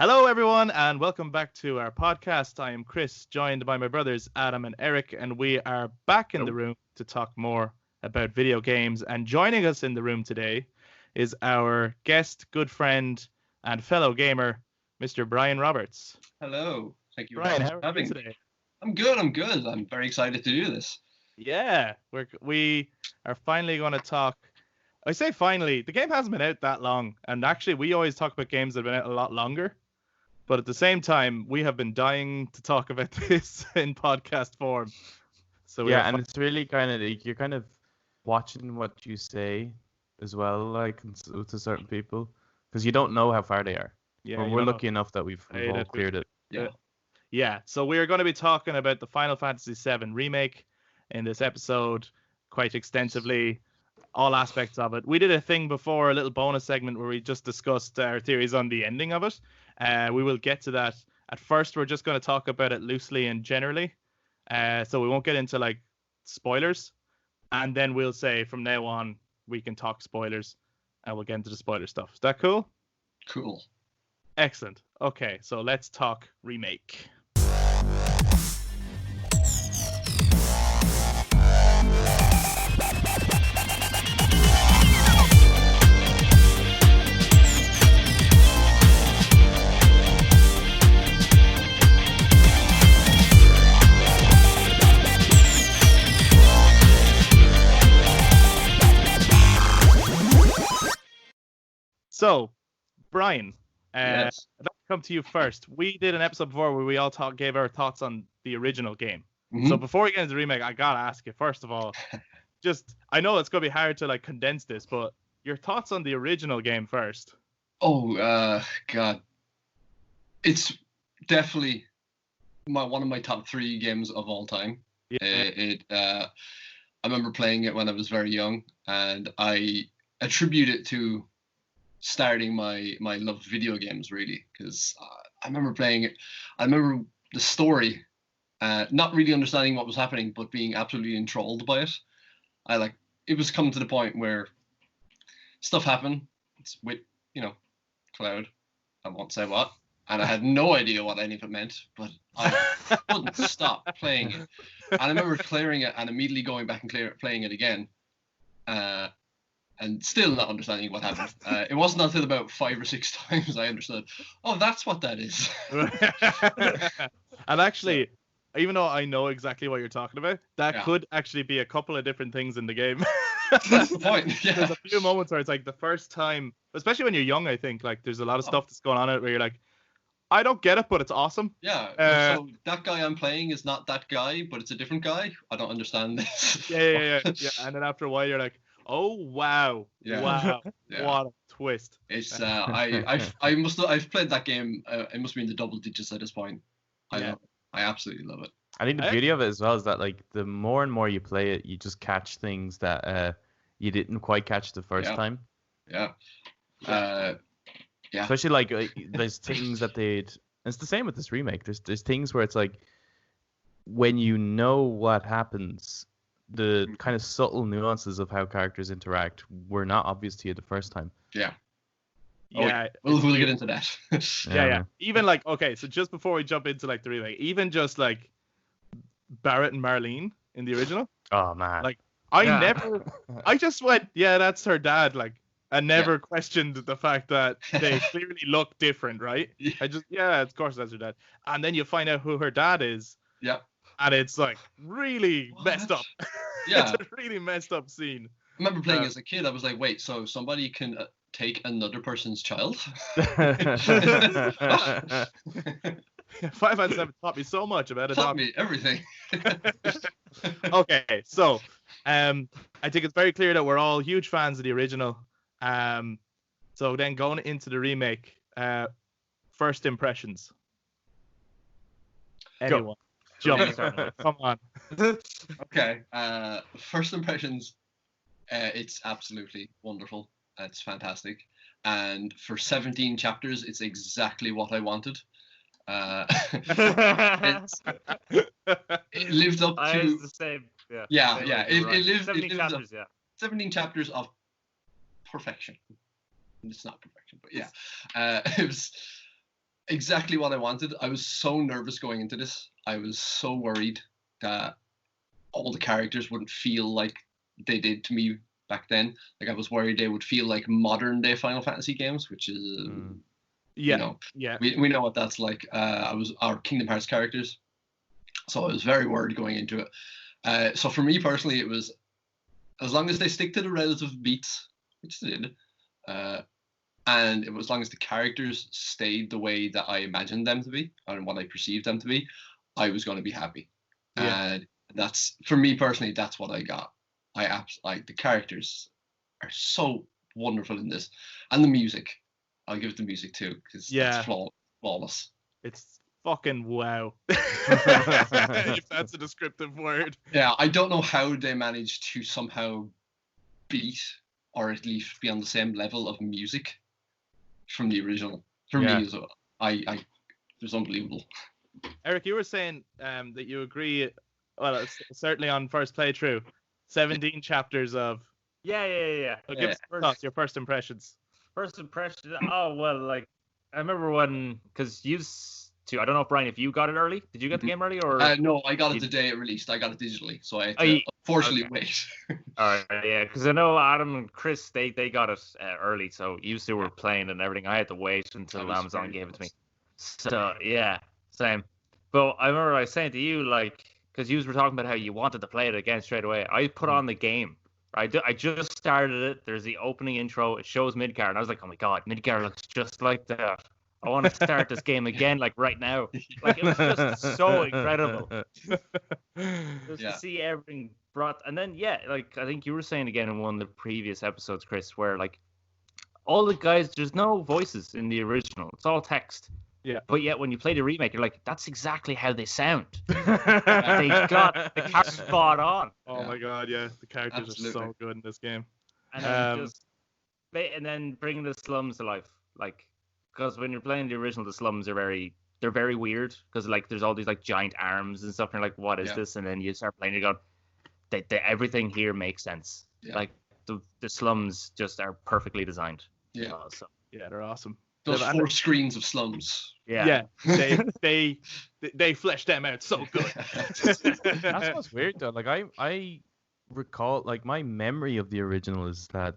Hello, everyone, and welcome back to our podcast. I am Chris, joined by my brothers Adam and Eric, and we are back in the room to talk more about video games. And joining us in the room today is our guest, good friend, and fellow gamer, Mr. Brian Roberts. Hello. Thank you Brian, for how are you having me. today? I'm good. I'm very excited to do this. Yeah, we are finally going to talk. I say finally, the game hasn't been out that long, and actually we always talk about games that have been out a lot longer. But at the same time, we have been dying to talk about this in podcast form. So yeah, and it's really kind of like you're kind of watching what you say as well, like to certain people, because you don't know how far they are. Yeah, we're lucky enough that we've all cleared it. Yeah. So we are going to be talking about the Final Fantasy VII Remake in this episode quite extensively, all aspects of it. We did a thing before, a little bonus segment where we just discussed our theories on the ending of it. We will get to that. At first, we're just going to talk about it loosely and generally. So we won't get into like spoilers. And then we'll say from now on, we can talk spoilers and we'll get into the spoiler stuff. Is that cool? Cool. Excellent. Okay, so let's talk Remake. So, Brian, Yes. I'd like to come to you first. We did an episode before where we all gave our thoughts on the original game. Mhm. So before we get into the remake, I gotta ask you first of all, I know it's gonna be hard to like condense this, but your thoughts on the original game first. Oh, God. It's definitely one of my top 3 games of all time. Yeah. I remember playing it when I was very young, and I attribute it to starting my love of video games, really, because I remember playing it. I remember the story, not really understanding what was happening, but being absolutely enthralled by it. It was coming to the point where stuff happened. It's with, Cloud, I won't say what, and I had no idea what any of it meant, but I couldn't stop playing it. And I remember clearing it and immediately going back and playing it again. And still not understanding what happened. It wasn't until about 5 or 6 times I understood, oh, that's what that is. And actually, even though I know exactly what you're talking about, that could actually be a couple of different things in the game. That's the point. Yeah. There's a few moments where it's like the first time, especially when you're young, I think, like there's a lot of stuff that's going on in it where you're like, I don't get it, but it's awesome. Yeah. So that guy I'm playing is not that guy, but it's a different guy. I don't understand this. Yeah. And then after a while, you're like, oh wow, wow, what a twist! It's I've played that game. It must be in the double digits at this point. I absolutely love it. I think the beauty of it as well is that like the more and more you play it, you just catch things that you didn't quite catch the first time. Yeah. Especially like there's things that it's the same with this remake. There's things where it's like when you know what happens, the kind of subtle nuances of how characters interact were not obvious to you the first time. Yeah. We'll get into that. Yeah. Even like, okay, so just before we jump into like the remake, even just like Barrett and Marlene in the original. Oh man. Like I just went, yeah, that's her dad. Like I never questioned the fact that they clearly look different, right? Of course that's her dad. And then you find out who her dad is. Yeah. And it's like really messed up. Yeah. It's a really messed up scene. I remember playing as a kid. I was like, wait, so somebody can take another person's child? Final Fantasy VII taught me so much about it. Taught me everything. Okay, so I think it's very clear that we're all huge fans of the original. So then going into the remake, first impressions. Anyone? Jump. Come on. Okay. First impressions. It's absolutely wonderful. It's fantastic. And for 17 chapters, it's exactly what I wanted. It lived up to. It's the same. Yeah. It lived. 17 chapters. 17 chapters of perfection. It's not perfection, but yeah. exactly what I wanted. I was so nervous going into this. I was so worried that all the characters wouldn't feel like they did to me back then. Like I was worried they would feel like modern day Final Fantasy games, which is Yeah. you know, Yeah. we know what that's like. I was our Kingdom Hearts characters, so I was very worried going into it. So for me personally, it was as long as they stick to the relative beats, which they did, and it was as long as the characters stayed the way that I imagined them to be and what I perceived them to be, I was going to be happy. Yeah. And that's for me personally. That's what I got. The characters are so wonderful in this, and the music. I'll give it the music too because that's flawless. It's fucking wow. If that's a descriptive word. Yeah, I don't know how they managed to somehow beat or at least be on the same level of music from the original. For me, as well. It was unbelievable. Eric, you were saying that you agree. Well, it's certainly on first playthrough, 17 chapters of. Yeah. So give us thoughts, your first impressions. First impression. Oh well, like I remember when, because I don't know, Brian, if you got it early. Did you get the game early or? No, I got it the day it released. I got it digitally, so I had to unfortunately wait. All right, yeah, because I know Adam and Chris they got it early, so you two were playing and everything. I had to wait until Amazon gave it to me. So yeah, same. But I remember I was saying to you, like, because you were talking about how you wanted to play it again straight away. I put on the game. I just started it. There's the opening intro. It shows Midgar, and I was like, oh my god, Midgar looks just like that. I want to start this game again, like right now. Like it was just so incredible. Just to see everything brought, and then like I think you were saying again in one of the previous episodes, Chris, where like all the guys, there's no voices in the original. It's all text. Yeah. But yet when you play the remake, you're like, that's exactly how they sound. They got the characters spot on. Oh my god, yeah, the characters are so good in this game. And then and then bringing the slums to life, like. Because when you're playing the original, the slums are they're very weird. Because like there's all these like giant arms and stuff, and you're like, what is this? And then you start playing, you're going, everything here makes sense. Yeah. Like the slums just are perfectly designed. Yeah. Yeah, they're awesome. Those 4 screens of slums. Yeah. They fleshed them out so good. That's what's weird though. Like I recall, like my memory of the original is that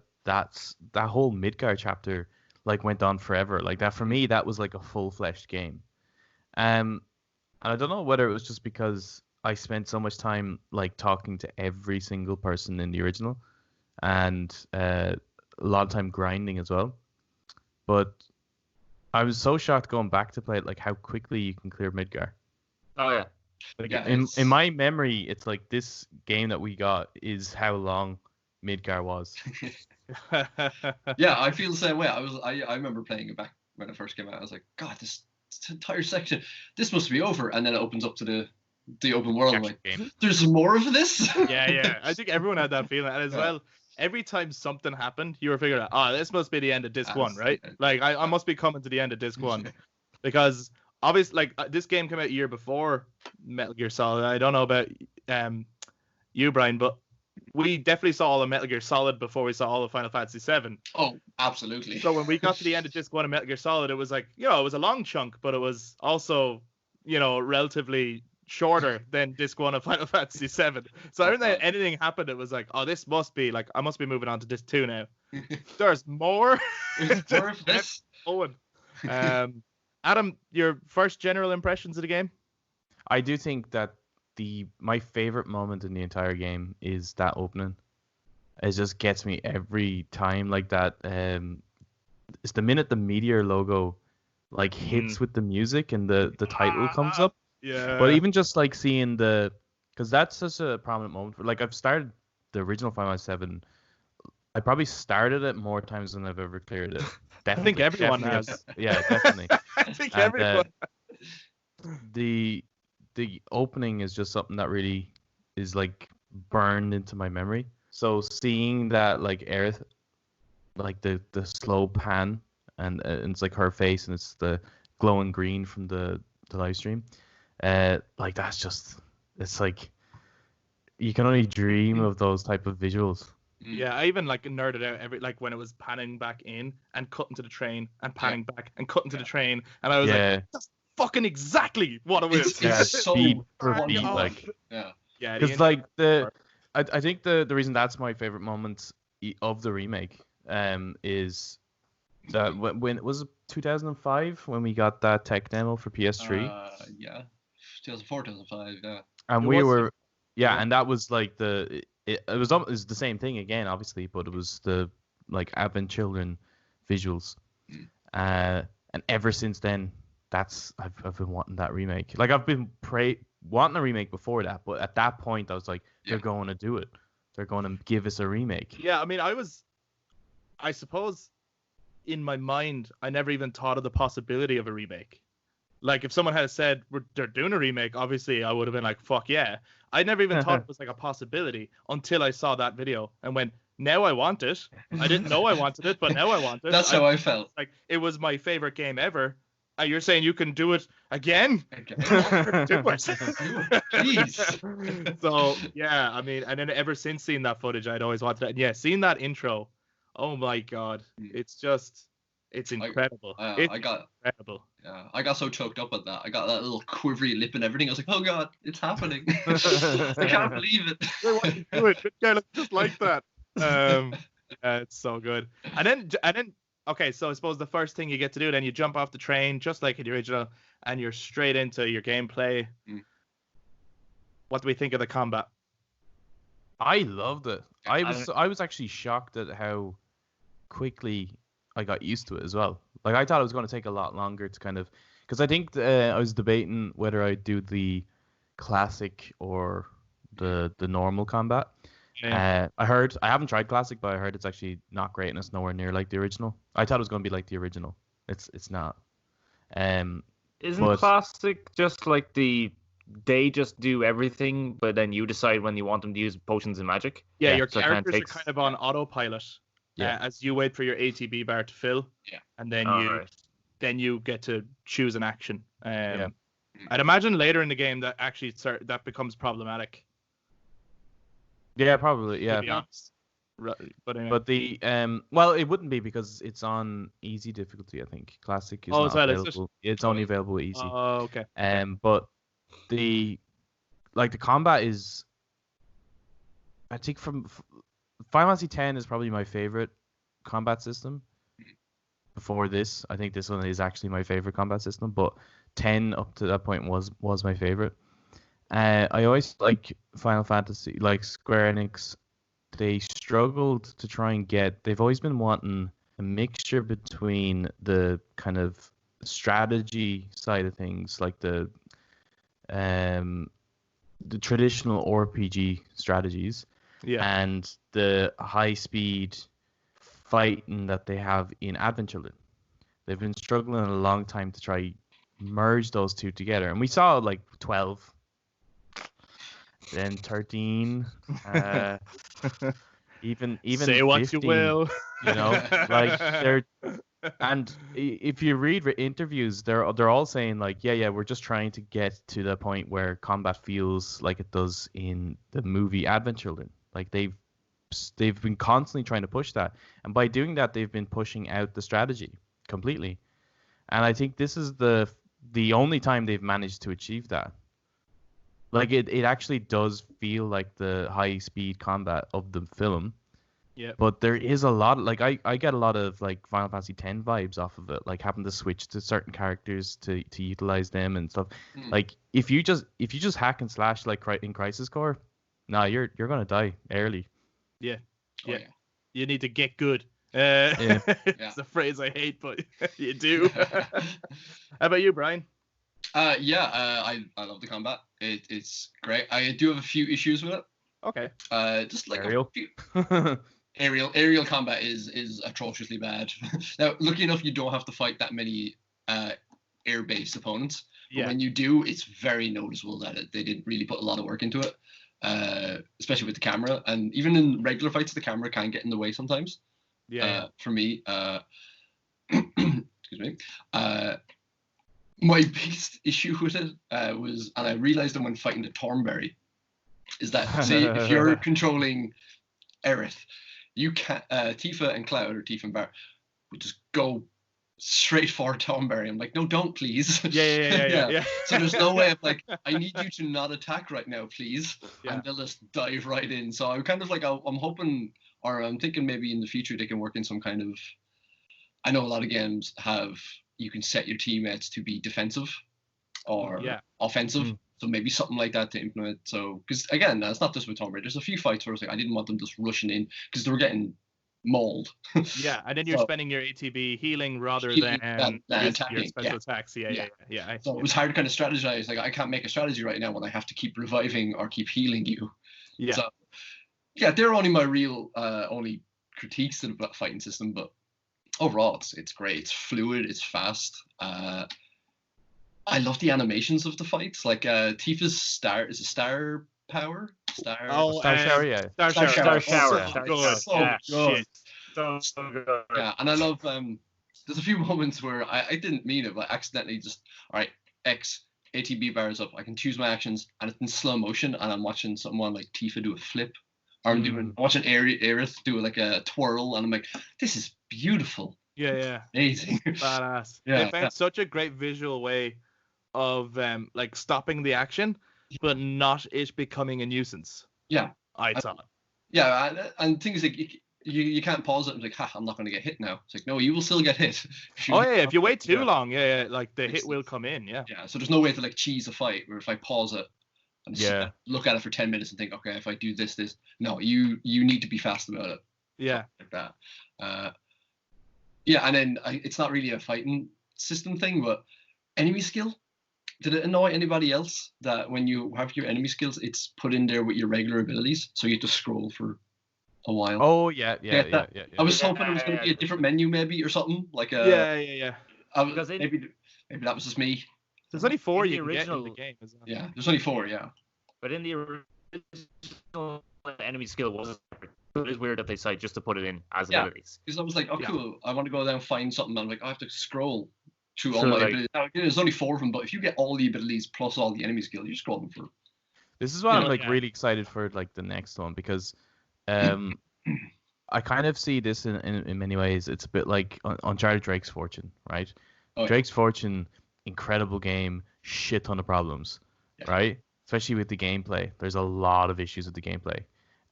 whole Midgar chapter like went on forever. Like that for me, that was like a full-fledged game. And I don't know whether it was just because I spent so much time like talking to every single person in the original, and a lot of time grinding as well. But I was so shocked going back to play it, like how quickly you can clear Midgar. Oh yeah. Like in my memory, it's like this game that we got is how long Midgar was. Yeah, I feel the same way. I remember playing it back when it first came out. I was like, God, this entire section, this must be over. And then it opens up to the open world. I'm like, there's more of this? Yeah. I think everyone had that feeling. And as well, every time something happened, you were figuring out, this must be the end of disc 1, right? Like, I must be coming to the end of disc 1. Because obviously, like, this game came out a year before Metal Gear Solid. I don't know about you, Brian, but we definitely saw all of Metal Gear Solid before we saw all of Final Fantasy VII. Oh, absolutely. So when we got to the end of disc 1 of Metal Gear Solid, it was like, it was a long chunk, but it was also, relatively shorter than disc 1 of Final Fantasy VII. So every time anything happened, it was like, this must be, like, I must be moving on to disc 2 now. There's more. More of this. Owen. Adam, your first general impressions of the game? I do think that my favorite moment in the entire game is that opening. It just gets me every time, like that. It's the minute the Meteor logo like hits with the music and the title comes up. Yeah. But even just like seeing because that's such a prominent moment. Like I've started the original Final Fantasy VII. I probably started it more times than I've ever cleared it. I think everyone has. Yeah, definitely. I think everyone. The opening is just something that really is like burned into my memory. So seeing that like Aerith, like the slow pan and it's like her face and it's the glowing green from the live stream, like that's just, it's like you can only dream of those type of visuals. Yeah, I even like nerded out every like when it was panning back in and cutting to the train and panning back and cutting to the train, and I was like, that's fucking exactly what it was. It's so beat for spot beat, on. like yeah, because like I think the reason that's my favorite moment of the remake is that when was it 2005 when we got that tech demo for PS3. Yeah, 2004, 2005. Yeah, and It we was were yeah. and that was like it was the same thing again, obviously, but it was the like Advent Children visuals. And ever since then, I've been wanting that remake. Like I've been wanting a remake before that, but at that point I was like, they're going to do it. They're going to give us a remake. Yeah, I mean, I suppose in my mind, I never even thought of the possibility of a remake. Like if someone had said they're doing a remake, obviously I would have been like, fuck yeah. I never even thought it was like a possibility until I saw that video and went, now I want it. I didn't know I wanted it, but now I want it. That's how I felt. Like it was my favorite game ever. You're saying you can do it again? Okay. Do it. Jeez. So yeah, I mean, and then ever since seeing that footage, I'd always wanted it. And yeah, seeing that intro, oh my god, it's incredible. Incredible. Yeah, I got so choked up at that. I got that little quivery lip and everything. I was like, oh god, it's happening. I can't believe it. I want to do it. Yeah, look just like that. Yeah, it's so good. And then okay, so I suppose the first thing you get to do, then you jump off the train just like in the original, and you're straight into your gameplay. What do we think of the combat? I loved it. I was actually shocked at how quickly I got used to it as well. Like I thought it was going to take a lot longer to kind of, because I think I was debating whether I'd do the classic or the normal combat. Yeah. I haven't tried classic, but I heard it's actually not great and it's nowhere near like the original. I thought it was going to be like the original. It's not. Isn't classic just like they just do everything, but then you decide when you want them to use potions and magic? Yeah, your characters are kind of on autopilot. As you wait for your ATB bar to fill, and then you get to choose an action. I'd imagine later in the game that actually that becomes problematic. Yeah, probably. Yeah. To be honest. But anyway. But the well, it wouldn't be because it's on easy difficulty. I think classic is not available. It's only available with easy. Oh, okay. But the combat is, I think from Final Fantasy X is probably my favorite combat system. Before this, I think this one is actually my favorite combat system, but 10 up to that point was my favorite. I always like Final Fantasy, like Square Enix. They struggled to try and they've always been wanting a mixture between the kind of strategy side of things, like the traditional RPG strategies, and the high speed fighting that they have in Advent Children. They've been struggling a long time to try merge those two together, and we saw like 12, then 13, even say what 15, you will, like they're. And if you read interviews, they're all saying like, yeah, we're just trying to get to the point where combat feels like it does in the movie Advent Children. Like they've been constantly trying to push that, and by doing that, they've been pushing out the strategy completely. And I think this is the only time they've managed to achieve that. Like it actually does feel like the high speed combat of the film. Yeah. But there is a lot, like I get a lot of like Final Fantasy X vibes off of it, like having to switch to certain characters to utilize them and stuff. Like if you just hack and slash like in Crisis Core, you're gonna die early. Yeah. Oh, yeah. You need to get good. It's a phrase I hate, but you do. How about you, Brian? I love the combat. It's great. I do have a few issues with it. Okay. Just like Aerial. Aerial combat is atrociously bad. Now, lucky enough, you don't have to fight that many air-based opponents. But when you do, it's very noticeable that they didn't really put a lot of work into it, especially with the camera. And even in regular fights, the camera can get in the way sometimes. For me, excuse me. My biggest issue with it was, and I realized it when fighting the Thornberry, is that say if you're controlling Aerith, you can Tifa and Cloud, or Tifa and Barret, would just go straight for Thornberry. I'm like, no, don't, please. Yeah. So there's no way of like, I need you to not attack right now, please. Yeah. And they'll just dive right in. So I'm kind of like, I'm hoping, or I'm thinking maybe in the future they can work in some kind of. I know a lot of games you can set your teammates to be defensive or offensive. So maybe something like that to implement. So, because again, it's not just with Tomb Raider. There's a few fights where it's like, I didn't want them just rushing in because they were getting mauled. Yeah, and then you're spending your ATB healing rather than attacking. Your special attacks. Yeah. So it was hard to kind of strategize. Like, I can't make a strategy right now when I have to keep reviving or keep healing you. Yeah. So, yeah, they're only my real only critiques to the fighting system, but overall, it's great. It's fluid. It's fast. I love the animations of the fights. Like Tifa's star power. Star Shower, yeah. Star Shower. So good. So good. Yeah, and I love. There's a few moments where I didn't mean it, but I accidentally just X ATB bars up. I can choose my actions, and it's in slow motion, and I'm watching someone like Tifa do a flip. Or I'm watching Aerith do like a twirl, and I'm like, this is beautiful. Yeah. Amazing. Badass. Yeah, They found such a great visual way of like stopping the action, but not it becoming a nuisance. Yeah. I thought. Yeah, and things like you can't pause it and be like, I'm not going to get hit now. It's like, no, you will still get hit. If you wait too long, like the hit will come in. Yeah, so there's no way to like cheese a fight where if I pause it and look at it for 10 minutes and think, okay, if I do this, no, you need to be fast about it. Yeah. Like that. And then it's not really a fighting system thing, but enemy skill. Did it annoy anybody else that when you have your enemy skills, it's put in there with your regular abilities, so you have to scroll for a while? Oh yeah. I was hoping it was going to be a different menu, maybe, or something like a. Yeah. Because maybe that was just me. There's only 4 you can original get in the game. Isn't there? Yeah, there's only 4. Yeah. But in the original enemy skill was. It is weird that they decide just to put it in as abilities. Because I was like, cool. I want to go down and find something. I'm like, I have to scroll through all my abilities. Now, there's only 4 of them, but if you get all the abilities plus all the enemy skill, you're scrolling for. This is why I'm really excited for like the next one, because I kind of see this in many ways. It's a bit like Uncharted Drake's Fortune, right? Drake's Fortune, incredible game, shit ton of problems, right? Especially with the gameplay. There's a lot of issues with the gameplay.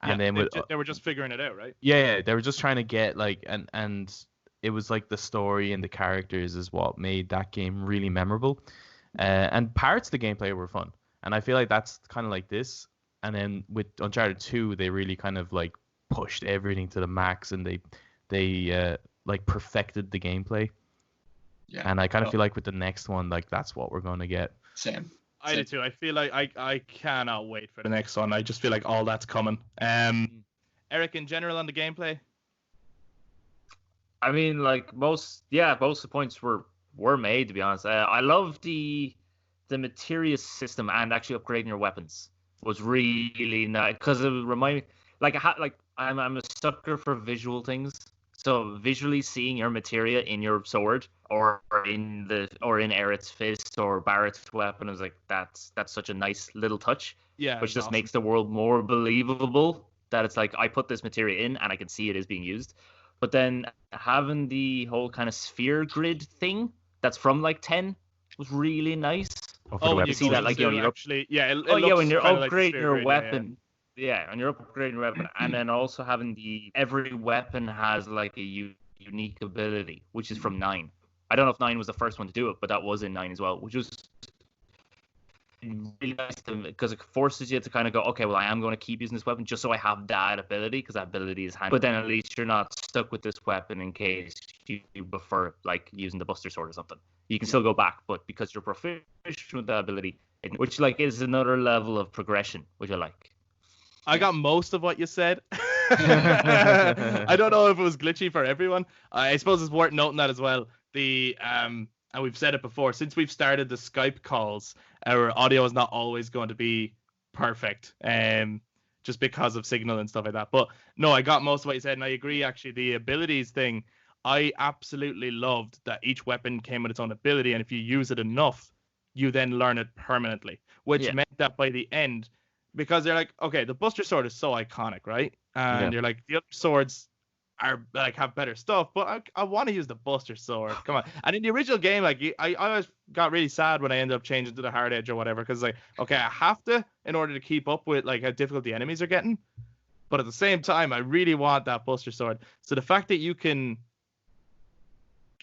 And then they were just figuring it out, right? Yeah, they were just trying to get like and it was like the story and the characters is what made that game really memorable. And parts of the gameplay were fun. And I feel like that's kind of like this. And then with Uncharted 2, they really kind of like pushed everything to the max, and they like perfected the gameplay. Yeah. And I kind of feel like with the next one, like that's what we're going to get. Same. I do too. I feel like I cannot wait for the next one. I just feel like all that's coming. Eric, in general on the gameplay? I mean, like most of the points were made, to be honest. I love the materia system, and actually upgrading your weapons was really nice, because it reminded me, I'm a sucker for visual things. So visually seeing your materia in your sword or in Aerith's fist or Barrett's weapon is like that's such a nice little touch. Yeah. Which just makes the world more believable, that it's like I put this materia in and I can see it is being used. But then having the whole kind of sphere grid thing that's from like 10 was really nice. When you see that, like, when you're upgrading your weapon. Yeah, and you're upgrading your weapon, and then also having every weapon has like a unique ability, which is from 9. I don't know if 9 was the first one to do it, but that was in 9 as well, which was really nice because it forces you to kind of go, okay, well, I am going to keep using this weapon just so I have that ability, because that ability is handy. But then at least you're not stuck with this weapon in case you prefer like using the Buster Sword or something. You can still go back, but because you're proficient with that ability, which like is another level of progression, which I like. I got most of what you said. I don't know if it was glitchy for everyone. I suppose it's worth noting that as well. And we've said it before, since we've started the Skype calls, our audio is not always going to be perfect, just because of signal and stuff like that. But no, I got most of what you said, and I agree, actually. The abilities thing, I absolutely loved that each weapon came with its own ability, and if you use it enough, you then learn it permanently, which meant that by the end, because they're like, okay, the Buster Sword is so iconic, right? And you're like, the other swords are like have better stuff, but I want to use the Buster Sword. Come on. And in the original game, like I always got really sad when I ended up changing to the hard edge or whatever, because like, okay, I have to in order to keep up with like how difficult the enemies are getting, but at the same time, I really want that Buster Sword. So the fact that you can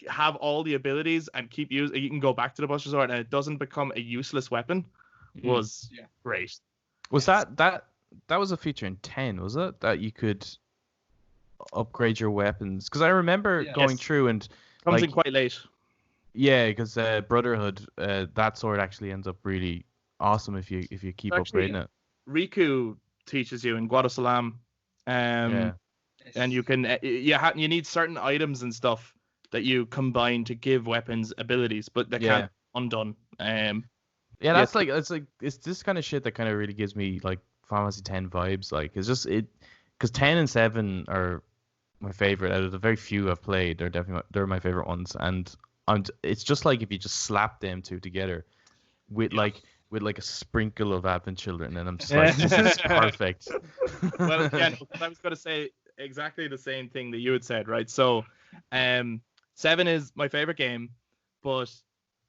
have all the abilities and keep you can go back to the Buster Sword and it doesn't become a useless weapon was great. Was that was a feature in 10, was it? That you could upgrade your weapons? Because I remember going through and comes in quite late. Yeah, because Brotherhood, that sword actually ends up really awesome if you keep upgrading it. Riku teaches you in Guadosalam, and you can you need certain items and stuff that you combine to give weapons abilities, but they can't be undone. That's it's this kind of shit that kind of really gives me like Final Fantasy 10 vibes. Like it's just because 10 and 7 are my favorite out of the very few I've played. They're my favorite ones, and it's just like if you just slap them two together with like a sprinkle of Advent Children, and I'm just like, this is perfect. Well, I was going to say exactly the same thing that you had said, right? So, 7 is my favorite game, but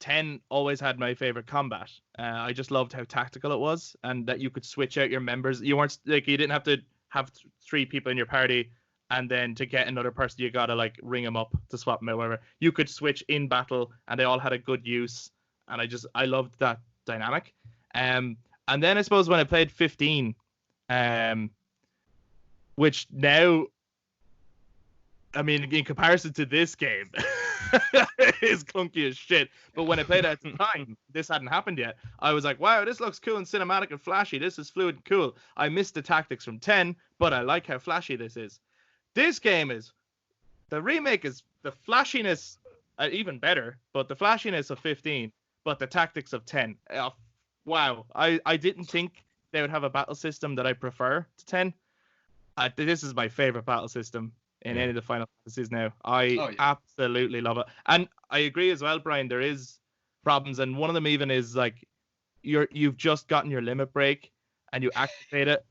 10 always had my favorite combat. I just loved how tactical it was, and that you could switch out your members. You weren't like, you didn't have to have 3 people in your party, and then to get another person, you gotta like ring them up to swap them out, whatever. You could switch in battle, and they all had a good use, and I loved that dynamic. And then I suppose when I played 15, which now, I mean, in comparison to this game, is clunky as shit. But when I played it at the time, this hadn't happened yet. I was like, wow, this looks cool and cinematic and flashy. This is fluid and cool. I missed the tactics from 10, but I like how flashy this is. This game is, the remake is the flashiness, even better, but the flashiness of 15, but the tactics of 10. Wow. I didn't think they would have a battle system that I prefer to 10. This is my favorite battle system in any of the Final Fantasies now. I absolutely love it. And I agree as well, Brian, there is problems, and one of them even is like you've just gotten your limit break and you activate it,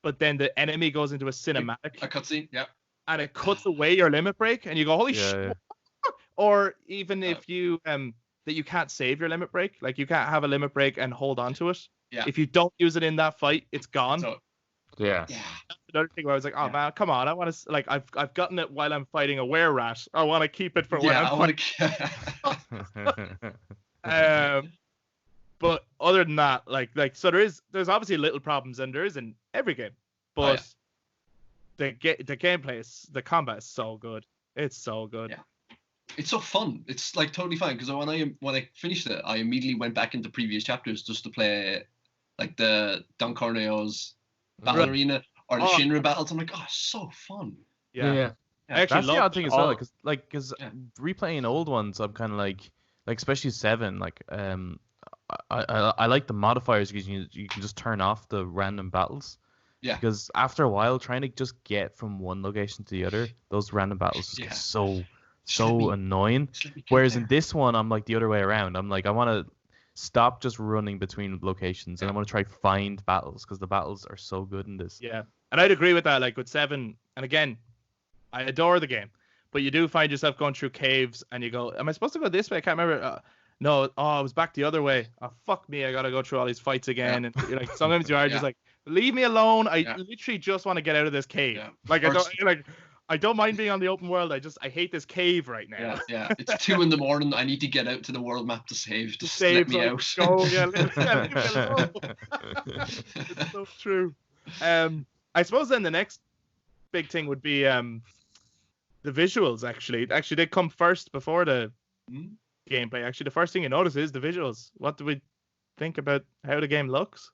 but then the enemy goes into a cinematic. A cutscene, yeah. And it cuts away your limit break and you go, holy shit. Or even if you that you can't save your limit break, like you can't have a limit break and hold on to it. Yeah. If you don't use it in that fight, it's gone. So, yeah. That's another thing where I was like, oh man, come on, I want to like I've gotten it while I'm fighting a were-rat. I want to keep it for when I'm fighting. But other than that, like so there's obviously little problems, and there is in every game, but the gameplay the combat is so good. It's so good. Yeah. It's so fun. It's like totally fine, because when I finished it, I immediately went back into previous chapters just to play like the Don Corneo's battle arena or the Shinra battles. I'm like, oh, so fun. Yeah. I actually that's the odd thing as well, because replaying old ones, I'm kind of like especially 7, like I like the modifiers because you can just turn off the random battles. Yeah. Because after a while, trying to just get from one location to the other, those random battles just get so annoying. Whereas in this one, I'm like the other way around. I'm like, I want to stop just running between locations, and I want to try find battles, because the battles are so good in this. Yeah, and I'd agree with that. Like with 7, and again, I adore the game, but you do find yourself going through caves, and you go, am I supposed to go this way? I can't remember. No, I was back the other way. Oh, fuck me, I gotta go through all these fights again. And you're like, sometimes you are just like, leave me alone. I literally just want to get out of this cave. Yeah. Like I don't mind being on the open world. I hate this cave right now. Yeah. It's 2 a.m. I need to get out to the world map to save. Just let me out. Go. Yeah, leave me alone. It's so true. I suppose then the next big thing would be the visuals. Actually, they come first before the gameplay. Actually, the first thing you notice is the visuals. What do we think about how the game looks?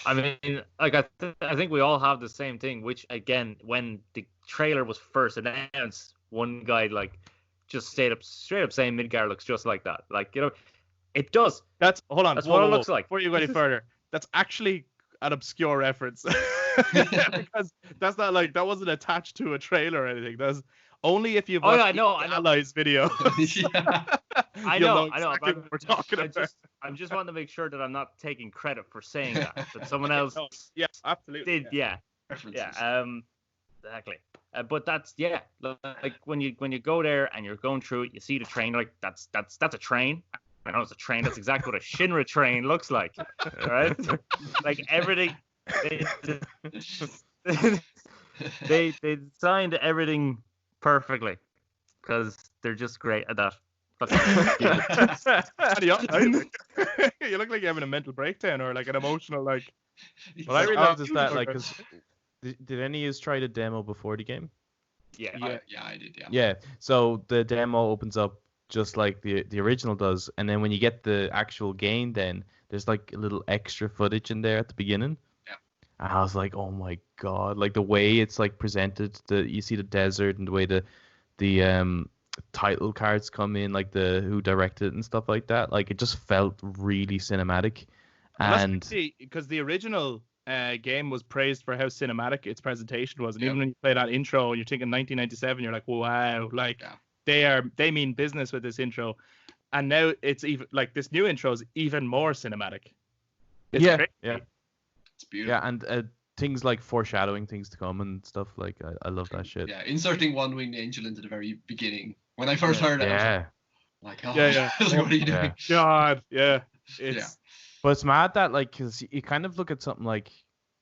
I mean, like I think we all have the same thing. Which again, when the trailer was first announced, one guy like just straight up saying Midgar looks just like that. Like, you know, it does. That's what it looks like. Before you go any further, that's actually an obscure reference because that's not like that wasn't attached to a trailer or anything. That's only if you've watched the Allies video. I know. We're talking about. I'm just wanting to make sure that I'm not taking credit for saying that someone else. Yes, absolutely. Did. Yeah. References. Yeah. Exactly. But that's like when you go there and you're going through it, you see the train, like that's a train. I know it's a train. That's exactly what a Shinra train looks like, right? Like everything. They designed everything perfectly because they're just great at that. You look like you're having a mental breakdown or like an emotional like. What I really loved is that like, cause did any of you try the demo before the game? Yeah. I did. Yeah. Yeah. So the demo opens up just like the original does, and then when you get the actual game, then there's like a little extra footage in there at the beginning. Yeah. And I was like, oh my god, like the way it's like presented, you see the desert and the way the title cards come in, like the who directed it and stuff like that. Like it just felt really cinematic. And because the original game was praised for how cinematic its presentation was, and even when you play that intro and you're thinking 1997, you're like, wow, like they mean business with this intro. And now it's even like this new intro is even more cinematic. It's crazy. It's beautiful. Yeah, and things like foreshadowing things to come and stuff, like I love that shit. Yeah, inserting One Winged Angel into the very beginning. When I first heard it, I was like, oh, what are you doing? God, it's But it's mad that like, cause you kind of look at something like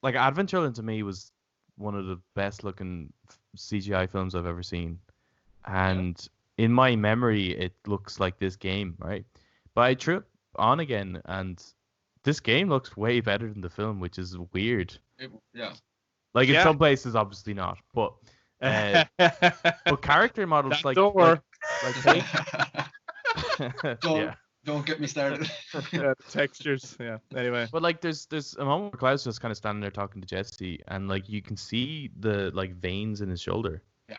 Advent Children to me was one of the best looking CGI films I've ever seen, and in my memory it looks like this game, right? But I trip on again, and this game looks way better than the film, which is weird. Like in some places, obviously not, but but character models Don't get me started. The textures. Yeah. Anyway. But like, there's a moment where Cloud's just kind of standing there talking to Jesse, and like you can see the like veins in his shoulder. Yeah.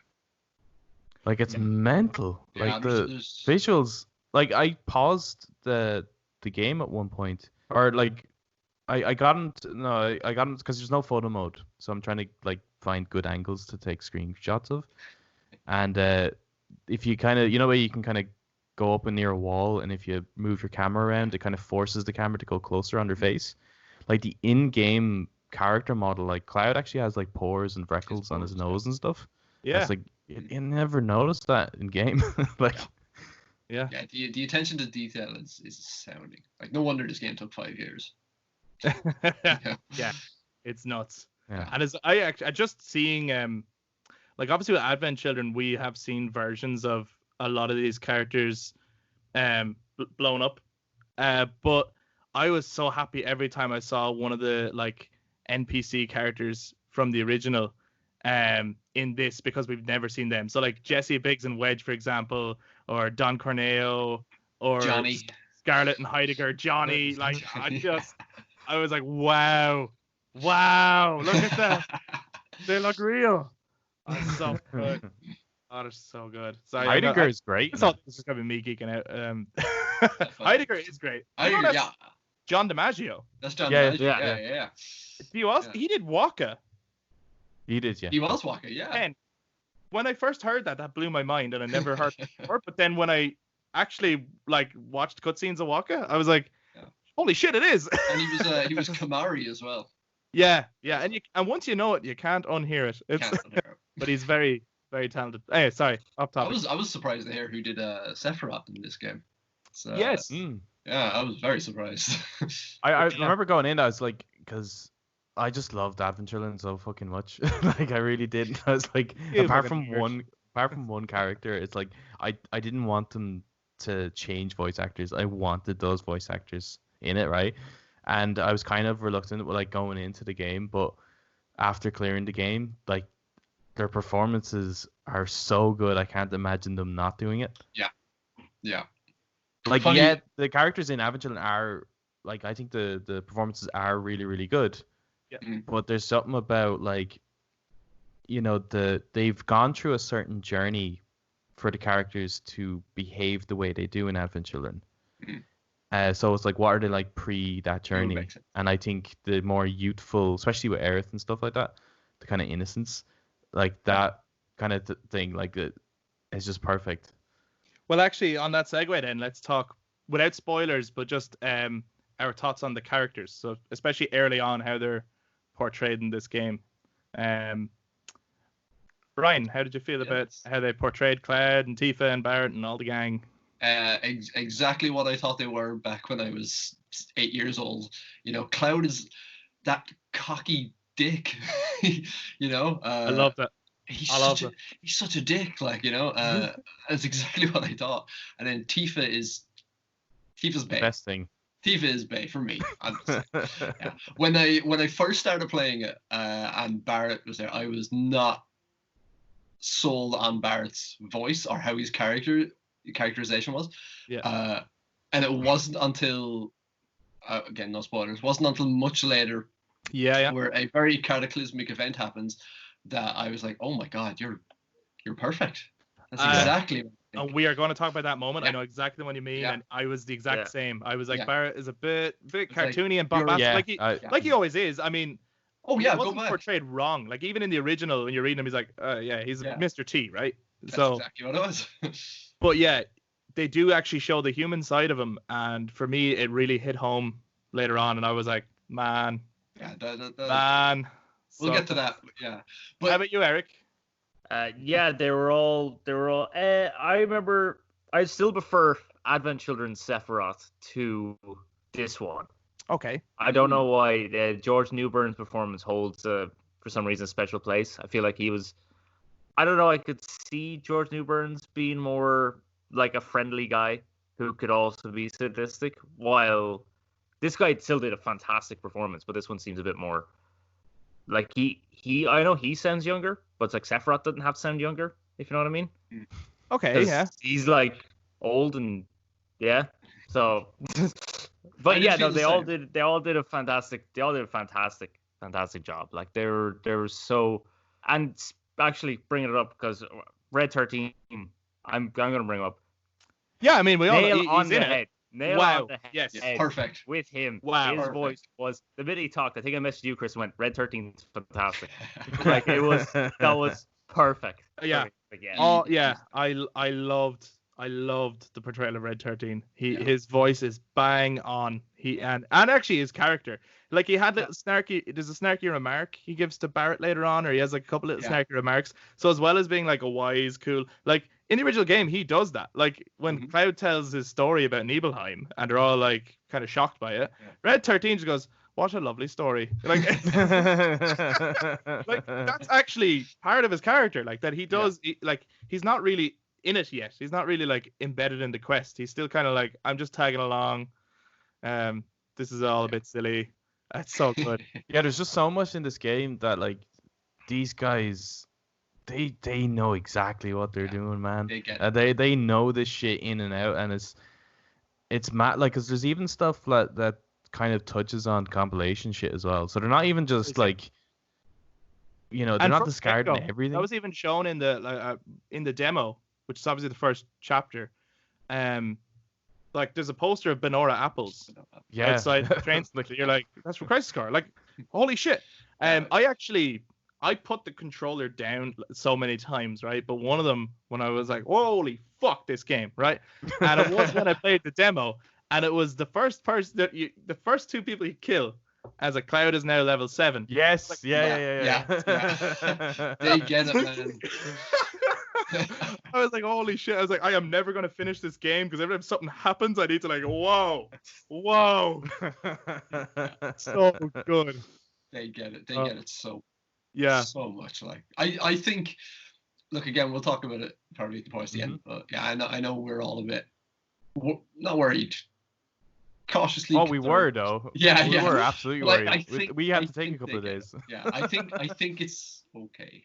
Like it's mental. Like there's visuals. Like I paused the game at one point, or like I got into because there's no photo mode, so I'm trying to like find good angles to take screenshots of, and if you kind of where you can kind of go up and near a wall, and if you move your camera around, it kind of forces the camera to go closer on their face. Like the in-game character model, like Cloud actually has like pores and freckles on his nose and stuff. Yeah, it's like you never noticed that in game. Like, the attention to detail is astounding. Like no wonder this game took 5 years. Yeah, it's nuts. Yeah. And as I just seeing like obviously with Advent Children, we have seen versions of a lot of these characters blown up, but I was so happy every time I saw one of the like NPC characters from the original in this, because we've never seen them. So like Jesse Biggs and Wedge, for example, or Don Corneo, or Johnny, Scarlet and Heidegger, Johnny. Like I was like, wow, look at that. They look real. Oh, so good. Oh, they're so good. Sorry, Heidegger is great. I thought this was gonna be me geeking out. Heidegger is great. John DiMaggio. That's John DiMaggio. Yeah. He did Waka. He did, yeah. He was Waka, yeah. And when I first heard that blew my mind, and I never heard it before. But then when I actually like watched cutscenes of Waka, I was like, holy shit, it is. And he was Kamari as well. Yeah, and once you know it, you can't unhear it. But he's very, very talented. Hey, sorry, off topic. I was surprised to hear who did Sephiroth in this game. So, yes. Yeah, I was very surprised. I remember going in, I was like, because I just loved Advent Children so fucking much. Like I really did. I was like, apart from one character, it's like I didn't want them to change voice actors. I wanted those voice actors in it, right? And I was kind of reluctant with like going into the game, but after clearing the game, like their performances are so good. I can't imagine them not doing it. Yeah. Like the characters in Advent Children are like, I think the performances are really, really good. Yeah. But there's something about like, they've gone through a certain journey for the characters to behave the way they do in Advent Children. So it's like, what are they like pre that journey? And I think the more youthful, especially with Aerith and stuff like that, the kind of innocence, like that kind of thing, like it's just perfect. Well, actually, on that segue, then let's talk without spoilers, but just our thoughts on the characters. So especially early on, how they're portrayed in this game. Right, Ryan, how did you feel about Yes. how they portrayed Cloud and Tifa and Barrett and all the gang? Exactly what I thought they were back when I was 8 years old. Cloud is that cocky dick. I love that. He's I love such a that. he's such a dick. That's exactly what I thought. And then Tifa's bae. Best thing. Tifa is bae for me. Yeah. When I first started playing it, and Barrett was there, I was not sold on Barrett's voice or how his characterization was. Yeah. And it wasn't until again, no spoilers, wasn't until much later Yeah. where a very cataclysmic event happens that I was like, oh my god, you're perfect. That's exactly what I think. And we are going to talk about that moment. Yeah. I know exactly what you mean, Yeah. and I was the exact same. I was like, Yeah. Barrett is a bit like, cartoony and you're- bombastic, Yeah, like he always is. I mean, Oh he yeah, go wasn't back. portrayed wrong. Like even in the original, when you're reading him, he's like, he's Yeah. Mr. T, right? That's So, exactly what it was. but yeah, they do actually show the human side of him, and for me, it really hit home later on, and I was like, man, Yeah, So we'll get to that. Yeah, How but about you, Eric? Yeah, they were all. I remember. I still prefer Advent Children Sephiroth to this one. Okay. I don't know why George Newburn's performance holds, for some reason, a special place. I feel like he was. I don't know. I could see George Newburn's being more like a friendly guy who could also be sadistic, while this guy still did a fantastic performance, but this one seems a bit more like he. I know he sounds younger, but it's like Sephiroth doesn't have to sound younger, if you know what I mean. Okay. 'Cause Yeah. he's like old and yeah. So, I but did yeah, feel no, the they all did a fantastic job. Like they were so, and actually bringing it up because Red 13, I'm gonna bring up Yeah. I mean, we all nail he's on the in it. head. Nail Wow. on the head. Yes. yeah, perfect. With him, Wow. his Perfect. voice was the minute he talked. I think I messaged you, Chris. Went Red 13's fantastic. Like it was that was perfect. Yeah. Perfect. Like, yeah. Oh yeah, I loved the portrayal of Red 13. His voice is bang on. And actually his character, like he had little snarky. There's a snarky remark he gives to Barrett later on, or he has like a couple little snarky remarks. So as well as being like a wise, cool, like in the original game he does that. Like when Cloud tells his story about Nibelheim, and they're all like kind of shocked by it. Red 13 just goes, "What a lovely story!" Like, like that's actually part of his character. Like that he does. Like he's not really in it yet. He's not really like embedded in the quest. He's still kind of like, I'm just tagging along. This is all a bit silly. That's so good. Yeah, there's just so much in this game that like these guys, they know exactly what they're doing, man. They get it. They know this shit in and out, and it's mad. Like, 'cause there's even stuff that kind of touches on compilation shit as well. So they're not even just like, they're And not from discarding get-go, everything. That was even shown in the demo, which is obviously the first chapter. Like there's a poster of Benora apples yeah. outside the train station. You're like, that's from Crisis Core. Like, holy shit. I put the controller down so many times, right? But one of them, when I was like, holy fuck this game, right? And it was when I played the demo, and it was the first person the first two people you kill, as a Cloud is now level 7. Yes. Like, yeah. They get it, man. I was like, holy shit. I was like, I am never going to finish this game because every time something happens, I need to like, whoa. So good. They get it. They get it so much. Like I think. Look, again, we'll talk about it probably towards the end. But yeah, I know we're all a bit not worried. Cautiously. Oh, we were though. Yeah, we yeah. were absolutely Like, worried. We had to take a couple of days. Yeah, I think it's okay.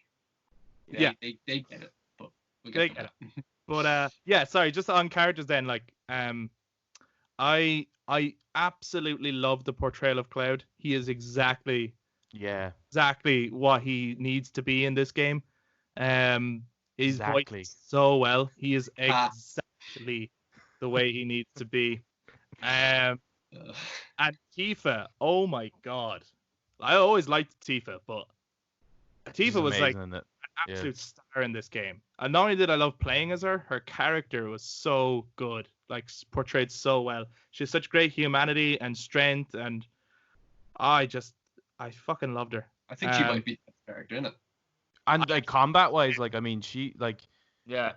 They get it, but we'll They get get it. But sorry, just on characters then, like I absolutely love the portrayal of Cloud. He is exactly what he needs to be in this game. He's voiced so well. He is exactly the way he needs to be. And Tifa, oh my god. I always liked Tifa, but Tifa was like an absolute star in this game. And not only did I love playing as her character was so good, like portrayed so well. She has such great humanity and strength, and I fucking loved her. I think she might be the best character in it. And like combat wise, like I mean, she Yeah.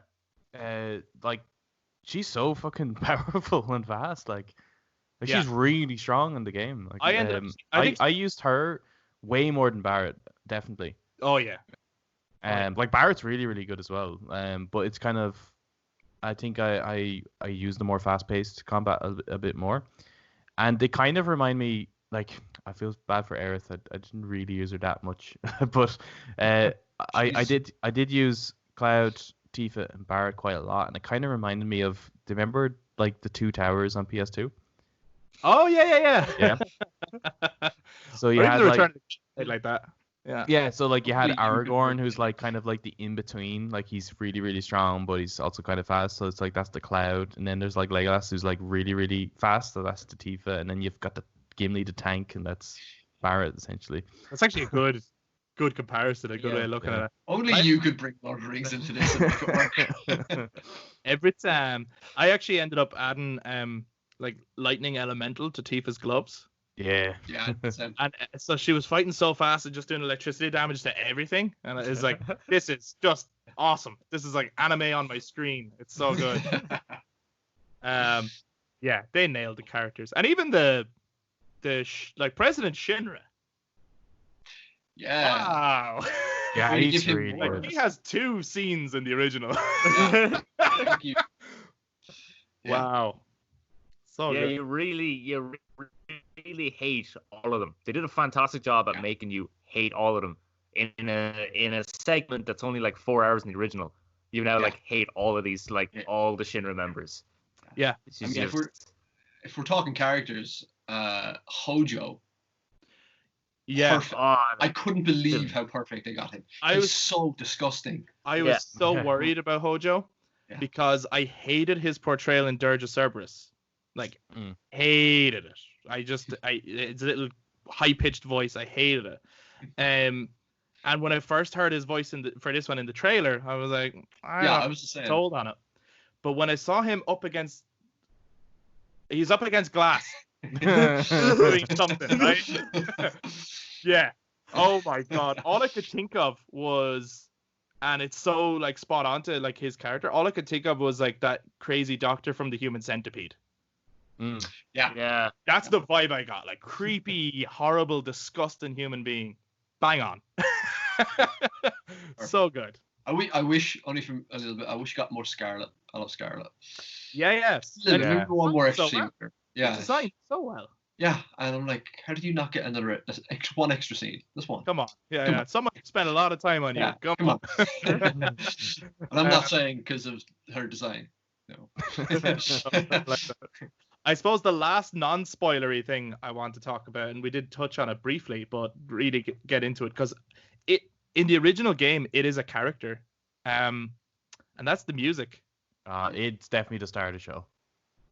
like she's so fucking powerful and fast. Like Yeah. she's really strong in the game. Like I used her way more than Barrett, definitely. Oh yeah. Like Barrett's really, really good as well. But it's kind of, I think I use the more fast-paced combat a bit more, and they kind of remind me, like, I feel bad for Aerith. I didn't really use her that much, but I did use Cloud, Tifa, and Barrett quite a lot, and it kind of reminded me of, do you remember like the two towers on PS2? Oh yeah. Yeah. So you had like that. Yeah. Yeah, so like you had Aragorn, who's like kind of like the in between, like he's really, really strong, but he's also kind of fast. So it's like that's the Cloud, and then there's like Legolas, who's like really, really fast. So that's the Tifa, and then you've got the Gimli, the tank, and that's Barrett essentially. That's actually a good comparison. A good way of looking at it. Only you could bring Lord of the Rings into this. And make it work. Every time, I actually ended up adding like lightning elemental to Tifa's gloves. Yeah. Yeah. And so she was fighting so fast and just doing electricity damage to everything. And it's like, this is just awesome. This is like anime on my screen. It's so good. Yeah, they nailed the characters. And even the President Shinra. Yeah. Wow. Yeah, he's really like, he has 2 scenes in the original. Yeah. Thank you. Yeah. Wow. So Yeah, good. you really hate all of them. They did a fantastic job at making you hate all of them in a segment that's only like 4 hours in the original. You now like hate all of these, like all the Shinra members. Yeah. I mean, if we're talking characters, Hojo. Yeah. Perfect. I couldn't believe how perfect they got him. I was so disgusting. I was so worried about Hojo because I hated his portrayal in Dirge of Cerberus. Like, hated it. It's a little high-pitched voice. I hated it. And when I first heard his voice for this one in the trailer, I was like, I was the same. Sold on it. But when I saw him he's up against glass, doing something, right? Yeah. Oh my God. All I could think of was, and it's so like spot on to like his character. All I could think of was like that crazy doctor from the Human Centipede. Yeah. That's the vibe I got. Like creepy, horrible, disgusting human being. Bang on. So good. I wish only from a little bit. I wish I got more Scarlet. I love Scarlet. Yeah. One more extra scene. Well. Yeah. It's designed so well. Yeah, and I'm like, how did you not get one extra scene? This one. Come on. Yeah. Someone spent a lot of time on you. Come on. And I'm not saying because of her design. No. I suppose the last non-spoilery thing I want to talk about, and we did touch on it briefly, but really get into it, because in the original game, it is a character, and that's the music. It's definitely the star of the show.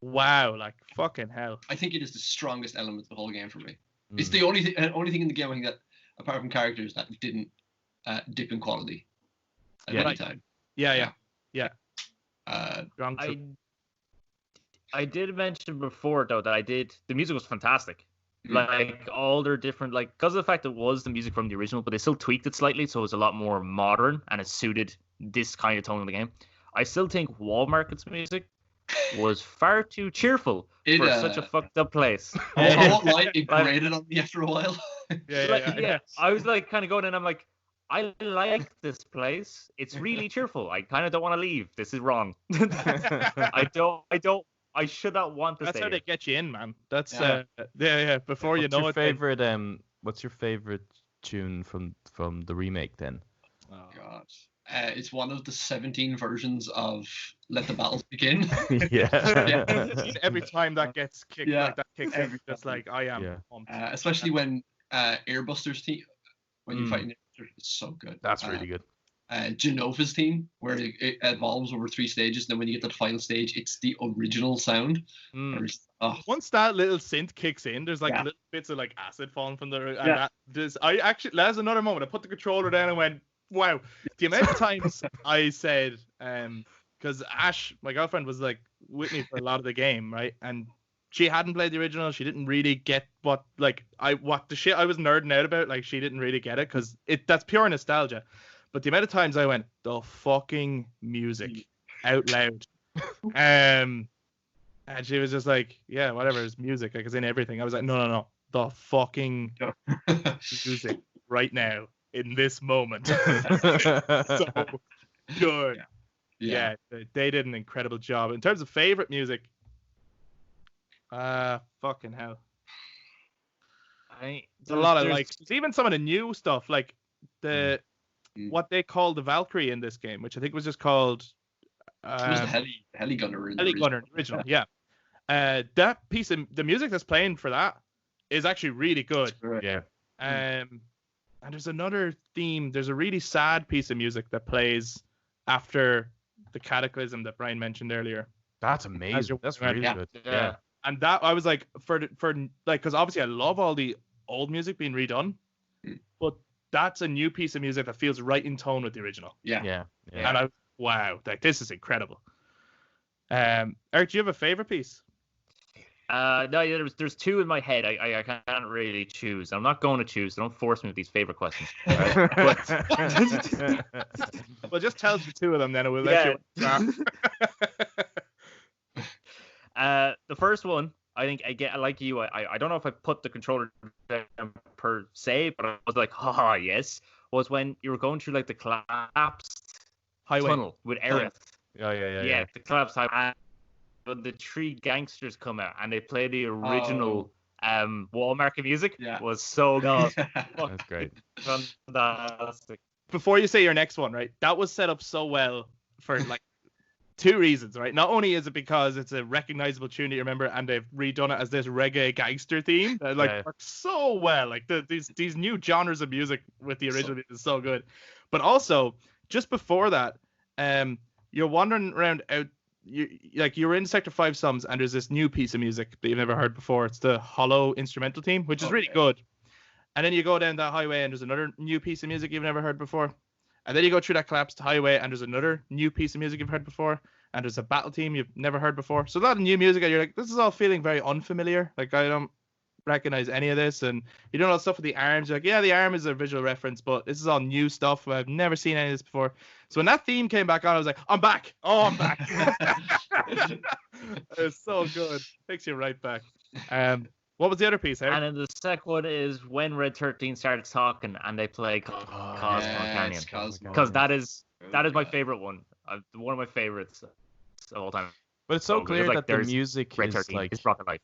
Wow, like fucking hell. I think it is the strongest element of the whole game for me. It's the only thing in the game I think that, apart from characters, that didn't dip in quality at any time. Yeah. I did mention before though that the music was fantastic. Like all their different, like, because of the fact it was the music from the original, but they still tweaked it slightly, so it was a lot more modern and it suited this kind of tone of the game. I still think Wall Market's music was far too cheerful for such a fucked up place. I won't lie, it grated on me after a while. Yeah. I was like kind of going, and I'm like, I like this place. It's really cheerful. I kind of don't want to leave. This is wrong. I should not want to stay. That's how they get you in, man. That's before what's you know your it. Favorite what's your favorite tune from the remake then? Oh God. It's one of the 17 versions of Let the Battles Begin. Every time that gets kicked, like that kicks in, just like I am. Especially when Airbuster's team, when you're fighting Airbuster, it's so good. That's really good. Genova's team, where it evolves over 3 stages, and then when you get to the final stage, it's the original sound. Once that little synth kicks in, there's like little bits of like acid falling from the. That's another moment. I put the controller down and went, wow. The amount of times I said, because Ash, my girlfriend, was like with me for a lot of the game, right? And she hadn't played the original. She didn't really get what the shit I was nerding out about. Like, she didn't really get it because that's pure nostalgia. But the amount of times I went, the fucking music out loud. And she was just like, yeah, whatever, it's music. Like, it's in everything. I was like, no. The fucking music right now in this moment. So good. Yeah, they did an incredible job. In terms of favorite music, fucking hell. There's a lot of like, even some of the new stuff, like what they call the Valkyrie in this game, which I think was just called it was the Heligunner in the original, yeah. That piece of the music that's playing for that is actually really good. Yeah. And there's another theme. There's a really sad piece of music that plays after the cataclysm that Brian mentioned earlier. That's amazing. That's really good. Yeah. And that I was like, for like, because obviously I love all the old music being redone, but that's a new piece of music that feels right in tone with the original. Yeah. And wow, like this is incredible. Eric, do you have a favorite piece? No, there's two in my head. I can't really choose. I'm not going to choose. So don't force me with these favorite questions. Right? Well, just tell us the two of them, then we'll let you. The first one, I think like you. I don't know if I put the controller down per se, but I was like, yes. Was when you were going through like the collapsed highway tunnel with Aerith. Yeah. The collapsed highway. But the three gangsters come out and they play the original wall marker music. Yeah. Was so good. That's great. Fantastic. Before you say your next one, right? That was set up so well for like two reasons, right? Not only is it because it's a recognizable tune that you remember, and they've redone it as this reggae gangster theme that works so well. Like these new genres of music with the original is so good. But also, just before that, you're wandering around out. You're in Sector 5 Sums, and there's this new piece of music that you've never heard before. It's the Hollow instrumental theme, which is really good. And then you go down that highway, and there's another new piece of music you've never heard before. And then you go through that collapsed highway, and there's another new piece of music you've heard before. And there's a battle theme you've never heard before. So a lot of new music, and you're like, this is all feeling very unfamiliar. Like, I don't recognize any of this. And you know all that stuff with the arms. You're like, yeah, the arm is a visual reference, but this is all new stuff. I've never seen any of this before. So when that theme came back on, I was like, I'm back. Oh, I'm back. It's so good. Takes you right back. What was the other piece, Eric? And then the second one is when Red 13 starts talking and they play Cosmo Canyon. Because that is my favorite one. One of my favorites of all time. But it's so clear like, that the music Red is 13 like is brought to life.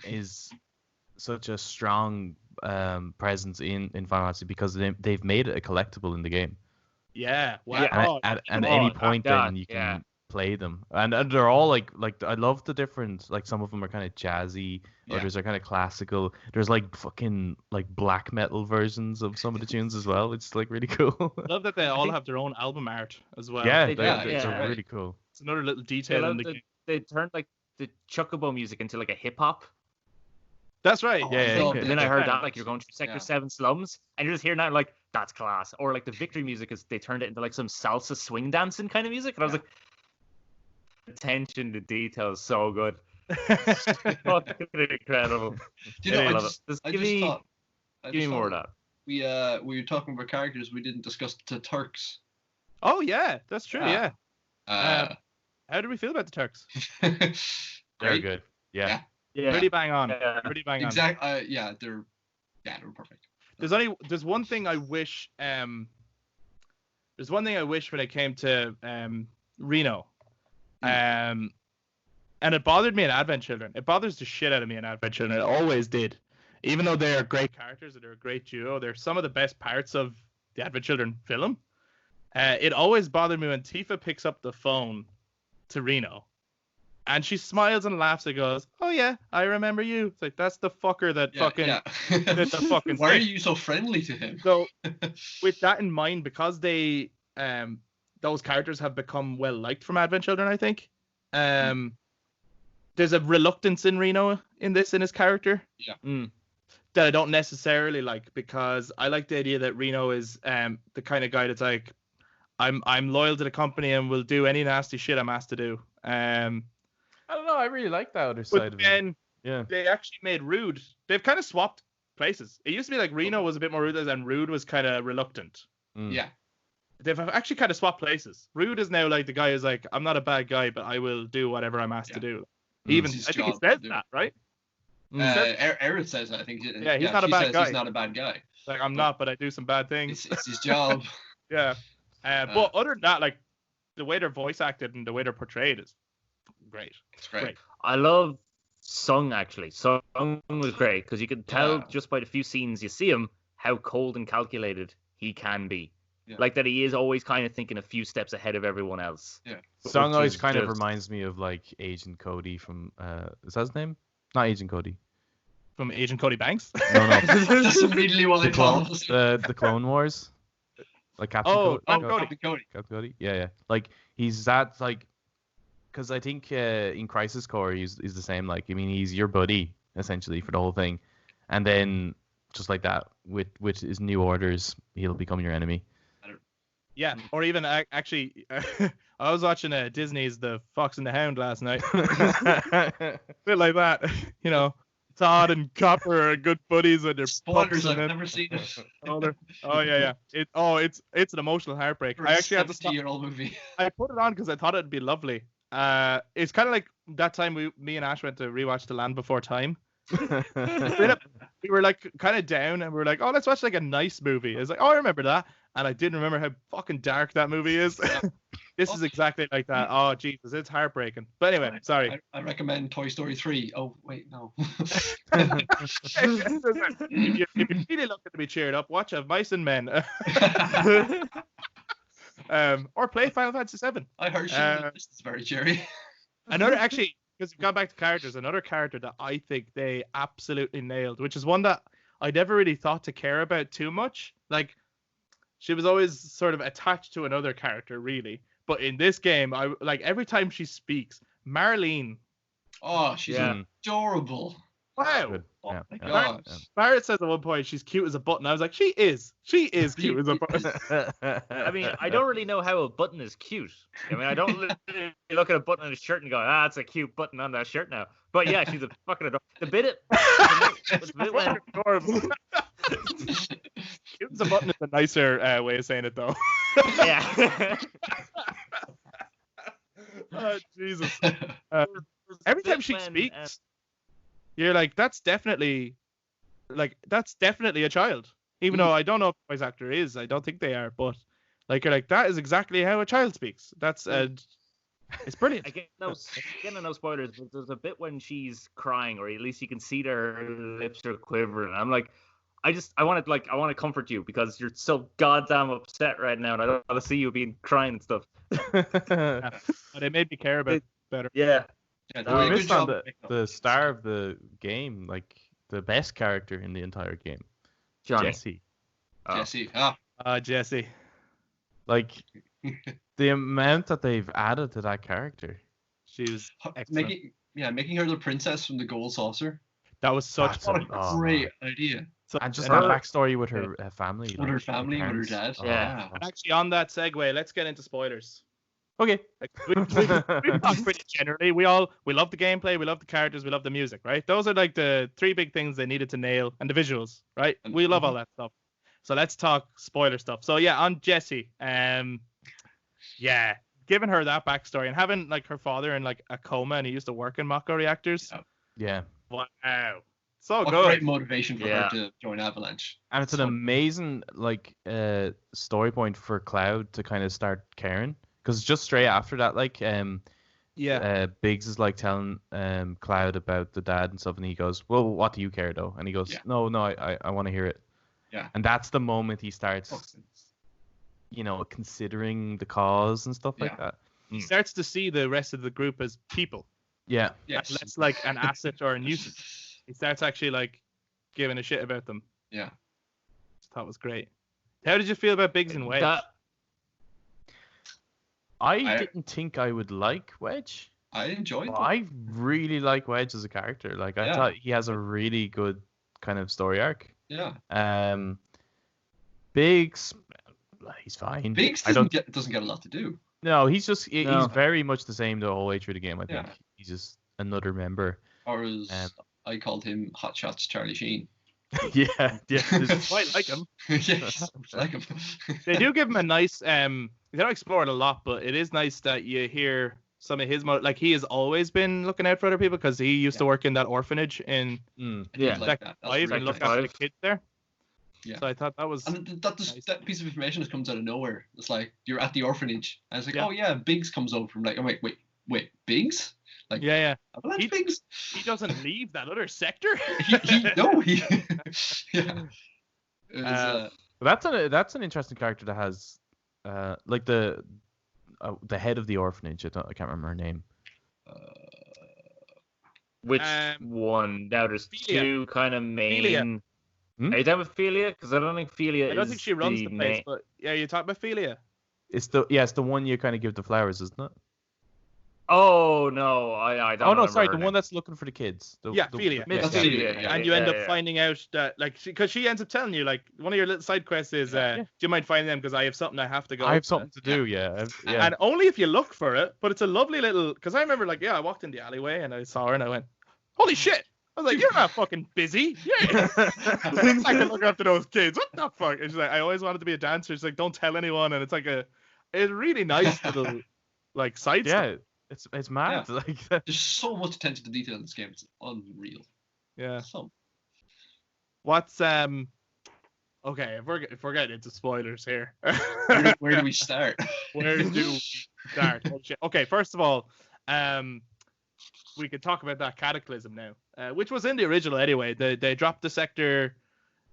Is such a strong presence in Final Fantasy because they've made it a collectible in the game. Yeah. Wow. And at any point then you can play them, and they're all like I love the different, like some of them are kind of jazzy, others are kind of classical. There's like fucking like black metal versions of some of the tunes as well. It's like really cool. I love that they all have their own album art as well. It's really cool. It's another little detail in the game. They turned like the Chocobo music into like a hip hop. That's right. And then I heard that like you're going through Sector 7 slums, and you're just hearing that like that's class. Or like the Victory music is they turned it into like some salsa swing dancing kind of music, and I was like, attention to detail is so good. Fucking incredible. Do you know, give me more of that. We were talking about characters. We didn't discuss the Turks. Oh yeah, that's true. Yeah. How do we feel about the Turks? Very good. Yeah. Pretty bang on. Pretty bang on. Exactly. They're perfect. There's one thing I wish. There's one thing I wish when it came to Reno. And it bothered me in Advent Children. It bothers the shit out of me in Advent Children. It always did. Even though they're great characters and they're a great duo, they're some of the best parts of the Advent Children film. It always bothered me when Tifa picks up the phone to Reno, and she smiles and laughs and goes, "Oh yeah, I remember you." It's like, that's the fucker that did the fucking Why thing. are you so friendly to him? So with that in mind, because they those characters have become well liked from Advent Children, I think. There's a reluctance in Reno in his character. That I don't necessarily like, because I like the idea that Reno is the kind of guy that's like, I'm loyal to the company and will do any nasty shit I'm asked to do. I don't know. I really like the other side of it. Yeah. They actually made Rude. They've kind of swapped places. It used to be like Reno was a bit more ruthless and Rude was kind of reluctant. Yeah. they've actually kind of swapped places. Rude is now like the guy who's like, I'm not a bad guy, but I will do whatever I'm asked to do. Even It's his I think he job says to do. that, right? Aerith says that, I think. Yeah, he's not a she bad says guy. He's not a bad guy. Like I'm not, but I do some bad things. It's his job. Yeah. But other than that, like the way they're voice acted and the way they're portrayed is great. It's great. I love Sung, actually. Sung was great because you can tell just by the few scenes you see him how cold and calculated he can be. Yeah. Like that he is always kind of thinking a few steps ahead of everyone else. Yeah. Sung always is kind of just- reminds me of like Agent Cody from is that his name? Not Agent Cody. From Agent Cody Banks. No, no. That's immediately what I the Clone, thought. the Clone Wars. Like Captain Oh, Cody. Cody. Captain Cody. Captain Cody. Yeah, yeah. Like he's that like, because I think in Crisis Core he's the same. Like I mean he's your buddy essentially for the whole thing, and then just like that with his new orders he'll become your enemy. Yeah, or even actually, I was watching Disney's The Fox and the Hound last night. A bit like that, you know. Todd and Copper are good buddies and they're Spoilers, pups and I've never seen it. Oh yeah. It's an emotional heartbreak. I actually had to stop. 70-year-old movie. I put it on because I thought it'd be lovely. It's kind of like that time me and Ash went to rewatch The Land Before Time. We were like kind of down and we were like, oh, let's watch like a nice movie. It's like, oh, I remember that, and I didn't remember how fucking dark that movie is. This is exactly like that. Oh Jesus, it's heartbreaking. But anyway, sorry. I recommend Toy Story 3. Oh wait, no. If you're really looking to be cheered up, watch of Mice and Men. Or play Final Fantasy VII. I heard this is very cheery. Another, actually, because we've gone back to characters, another character that I think they absolutely nailed, which is one that I never really thought to care about too much. Like, she was always sort of attached to another character, really. But in this game, I like every time she speaks, Marlene. Oh, she's adorable. Wow. Good. Oh Yeah, my yeah. god. Barrett says at one point she's cute as a button. I was like, she is cute as a button. I mean, I don't really know how a button is cute. I mean, I don't literally look at a button on a shirt and go, it's a cute button on that shirt now. But yeah, she's a fucking adorable. The bit when Adorable. Cute as a button is a nicer way of saying it, though. yeah. Oh, Jesus. Every time she speaks, you're like, that's definitely a child. Even though I don't know if the voice actor is, I don't think they are, but like you're like, that is exactly how a child speaks. That's it's brilliant. Again, no spoilers, but there's a bit when she's crying, or at least you can see her lips are quivering. I'm like, I want to comfort you because you're so goddamn upset right now, and I don't want to see you being crying and stuff. Yeah. But it made me care about it better. Yeah. Yeah, We good missed on job picking up the this. star of the game, like the best character in the entire game, Johnny. Jesse. Oh. Jesse. Jesse. Like the amount that they've added to that character. She was excellent. Making her the princess from the gold saucer. That was such That's fun. Oh, Great idea. So, And just and that backstory with her family. With her family, with her parents. dad. Oh, Yeah. and actually, on that segue, let's get into spoilers. Okay. Like, we talked pretty generally. We love the gameplay, we love the characters, we love the music, right? Those are like the three big things they needed to nail, and the visuals, right? We love all that stuff. So let's talk spoiler stuff. So yeah, on Jessie, giving her that backstory and having like her father in like a coma and he used to work in Mako reactors. Yeah. Wow, so What good. great motivation for Yeah. her to join Avalanche. And it's an amazing like story point for Cloud to kind of start caring, because just straight after that, like Biggs is like telling Cloud about the dad and stuff, and he goes, "Well, what do you care though?" And he goes, Yeah. "No, I want to hear it." Yeah. And that's the moment he starts, considering the cause and stuff like that. He starts to see the rest of the group as people, Yeah. Yes. less like an asset or a nuisance. He starts actually like giving a shit about them. Yeah. That was great. How did you feel about Biggs and Wedge? I didn't think I would like Wedge. I enjoyed But it. I really like Wedge as a character. Like I thought he has a really good kind of story arc. Yeah. Biggs, he's fine. Biggs I don't. doesn't get a lot to do. No, he's just he's No. very much the same the whole way through the game. I think Yeah. he's just another member. Or as I called him Hot Shots Charlie Sheen. yeah. There's- Quite like him. Yes, like him. They do give him a nice. They don't explore it a lot, but it is nice that you hear some of his like he has always been looking out for other people because he used to work in that orphanage in I did Yeah. like Sector that. That's 5 really and look nice. after the kids there. Yeah. So I thought that was. And that piece of information just comes out of nowhere. It's like you're at the orphanage, and it's like, Yeah. oh yeah, Biggs comes over from like, oh wait, Biggs? Like, Yeah. Avalanche Biggs? He doesn't leave that other sector. he yeah. It was, But that's an interesting character that has, like the head of the orphanage. I can't remember her name. Which Um, one? Now there's Philia. two kind of main. Philia. Hmm? Are you done with Philia? Because I don't think Philia I don't is think she runs the place, main. but yeah, you talk about Philia. It's the one you kind of give the flowers, isn't it? Oh no, I don't. Oh no, remember sorry, her the name. one that's looking for the kids. Yeah, Philia. Miss That's Philia, Philia, yeah, And you end up yeah. finding out that, like, because she ends up telling you, like, one of your little side quests is, do you mind finding them because I have something I have to go. I have something to do. Yeah. And only if you look for it, but it's a lovely little. Because I remember, like, I walked in the alleyway and I saw her and I went, holy shit! I was like, you're not fucking busy. Yeah. I can look after those kids. What the fuck? And she's like, I always wanted to be a dancer. She's like, don't tell anyone. And it's like it's really nice little, like, side Yeah. stuff. It's mad. Yeah. Like there's so much attention to detail in this game. It's unreal. Yeah. So, What's okay, if we're getting into spoilers here. where do we start? Where do we start? Oh, shit. Okay, first of all, we could talk about that cataclysm now, which was in the original anyway. They dropped the Sector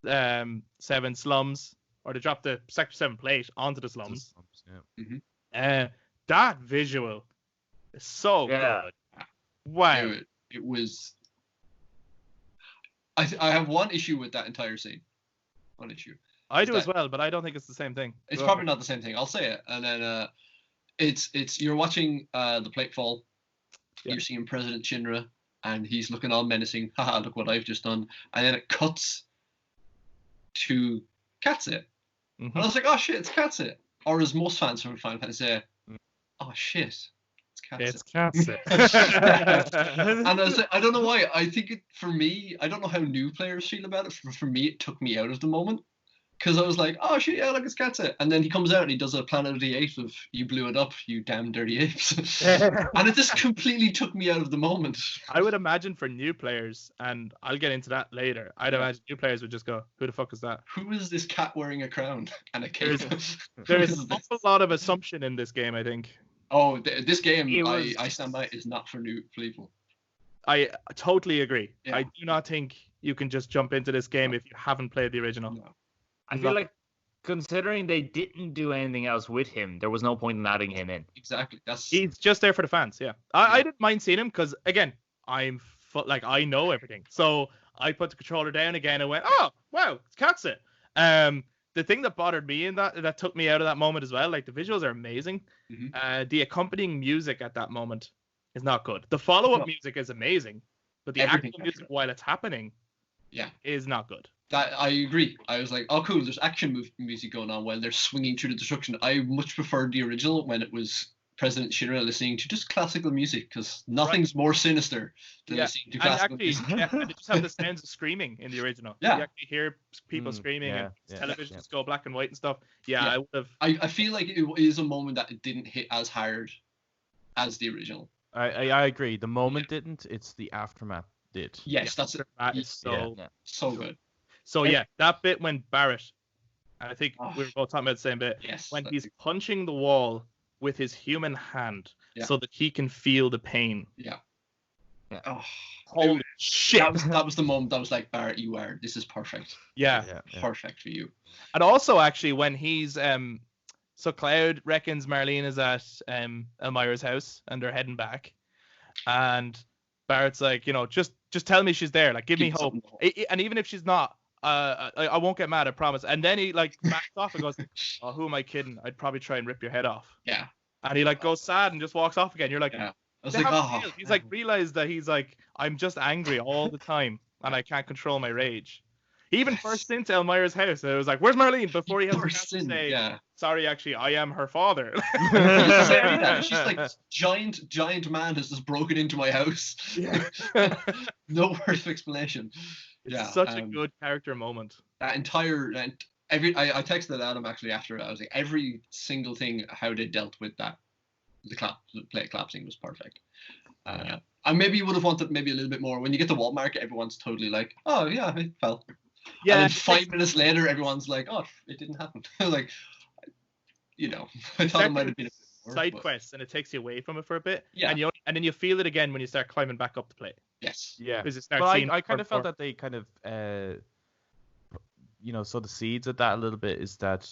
7 slums, or they dropped the Sector 7 plate onto the slums. Yeah. That visual is so Yeah. good. Wow. It was. I have one issue with that entire scene. One issue. I do that- as well, but I don't think it's the same thing. It's Go probably on. not the same thing. I'll say it, and then it's you're watching the plate fall. Yeah. You're seeing President Shinra, and he's looking all menacing. Haha, look what I've just done. And then it cuts to Katsuya. Mhm. And I was like, oh shit, it's Katsuya. Or as most fans from Final Fantasy say, oh shit, it's Katsuya. It's Katsuya. And I was like, I don't know why. I think for me, I don't know how new players feel about it. For me, it took me out of the moment. Because I was like, oh shit, yeah, look, it's Katsuya. And then he comes out and he does a Planet of the Apes of, you blew it up, you damn dirty apes. And it just completely took me out of the moment. I would imagine for new players, and I'll get into that later, I'd imagine new players would just go, who the fuck is that? Who is this cat wearing a crown and a cape? There's Who an is this? awful lot of assumption in this game, I think. Oh, this game, It was- I stand by, is not for new people. I totally agree. Yeah. I do not think you can just jump into this game if you haven't played the original. No. I feel like considering they didn't do anything else with him, there was no point in adding him in. Exactly. That's He's just there for the fans, yeah. I didn't mind seeing him because, again, I know everything. So I put the controller down again and went, oh, wow, it's Katsuya. The thing that bothered me in that took me out of that moment as well, like the visuals are amazing. Mhm. The accompanying music at that moment is not good. The follow-up No. music is amazing, but the Everything actual music while it's happening Yeah. is not good. That I agree. I was like, oh cool, there's action music going on while they're swinging through the destruction. I much preferred the original when it was President Shinra listening to just classical music, because nothing's more sinister than Yeah, listening to And classical actually, music. yeah, and they just have the sounds of screaming in the original. Yeah. You actually hear people screaming and yeah, televisions go black and white and stuff. Yeah, Yeah. I would have. I feel like it is a moment that it didn't hit as hard as the original. I agree. The moment didn't. It's the aftermath did. Yes, that's it. That is so. Yeah. So good. So yeah, that bit when Barrett, I think Oh. we were both talking about the same bit, Yes. when that- he's punching the wall with his human hand Yeah. so that he can feel the pain. Oh, Holy shit! that was the moment I was like, Barrett, this is perfect. Yeah. Perfect for you. And also actually when he's so Cloud reckons Marlene is at Elmira's house and they're heading back, and Barrett's like, just tell me she's there, like give me hope. something to hope. And even if she's not, I won't get mad, I promise. And then he like backs off and goes, oh, who am I kidding? I'd probably try and rip your head off. Yeah. And he like goes sad and just walks off again. You're like, Yeah. I was "They like, have oh. feels." He's like realized that he's like, I'm just angry all the time and I can't control my rage. He even burst into Elmira's house and it was like, where's Marlene? Before he has a chance burst to in, say, yeah. sorry, actually, I am her father. She's like, giant man has just broken into my house. Yeah. No word of explanation. It's such a good character moment. That entire I texted Adam actually after it. I was like, every single thing how they dealt with that, the plate collapsing was perfect. And maybe you would have wanted maybe a little bit more. When you get to wall market, everyone's totally like, oh yeah, it fell. Yeah. And then 5 minutes later, everyone's like, oh, it didn't happen. Like, I thought it might have been a bit more, side quests, and it takes you away from it for a bit. Yeah. And then you feel it again when you start climbing back up the plate. Yes. Yeah. Because But I kind of felt that they kind of so the seeds of that a little bit is that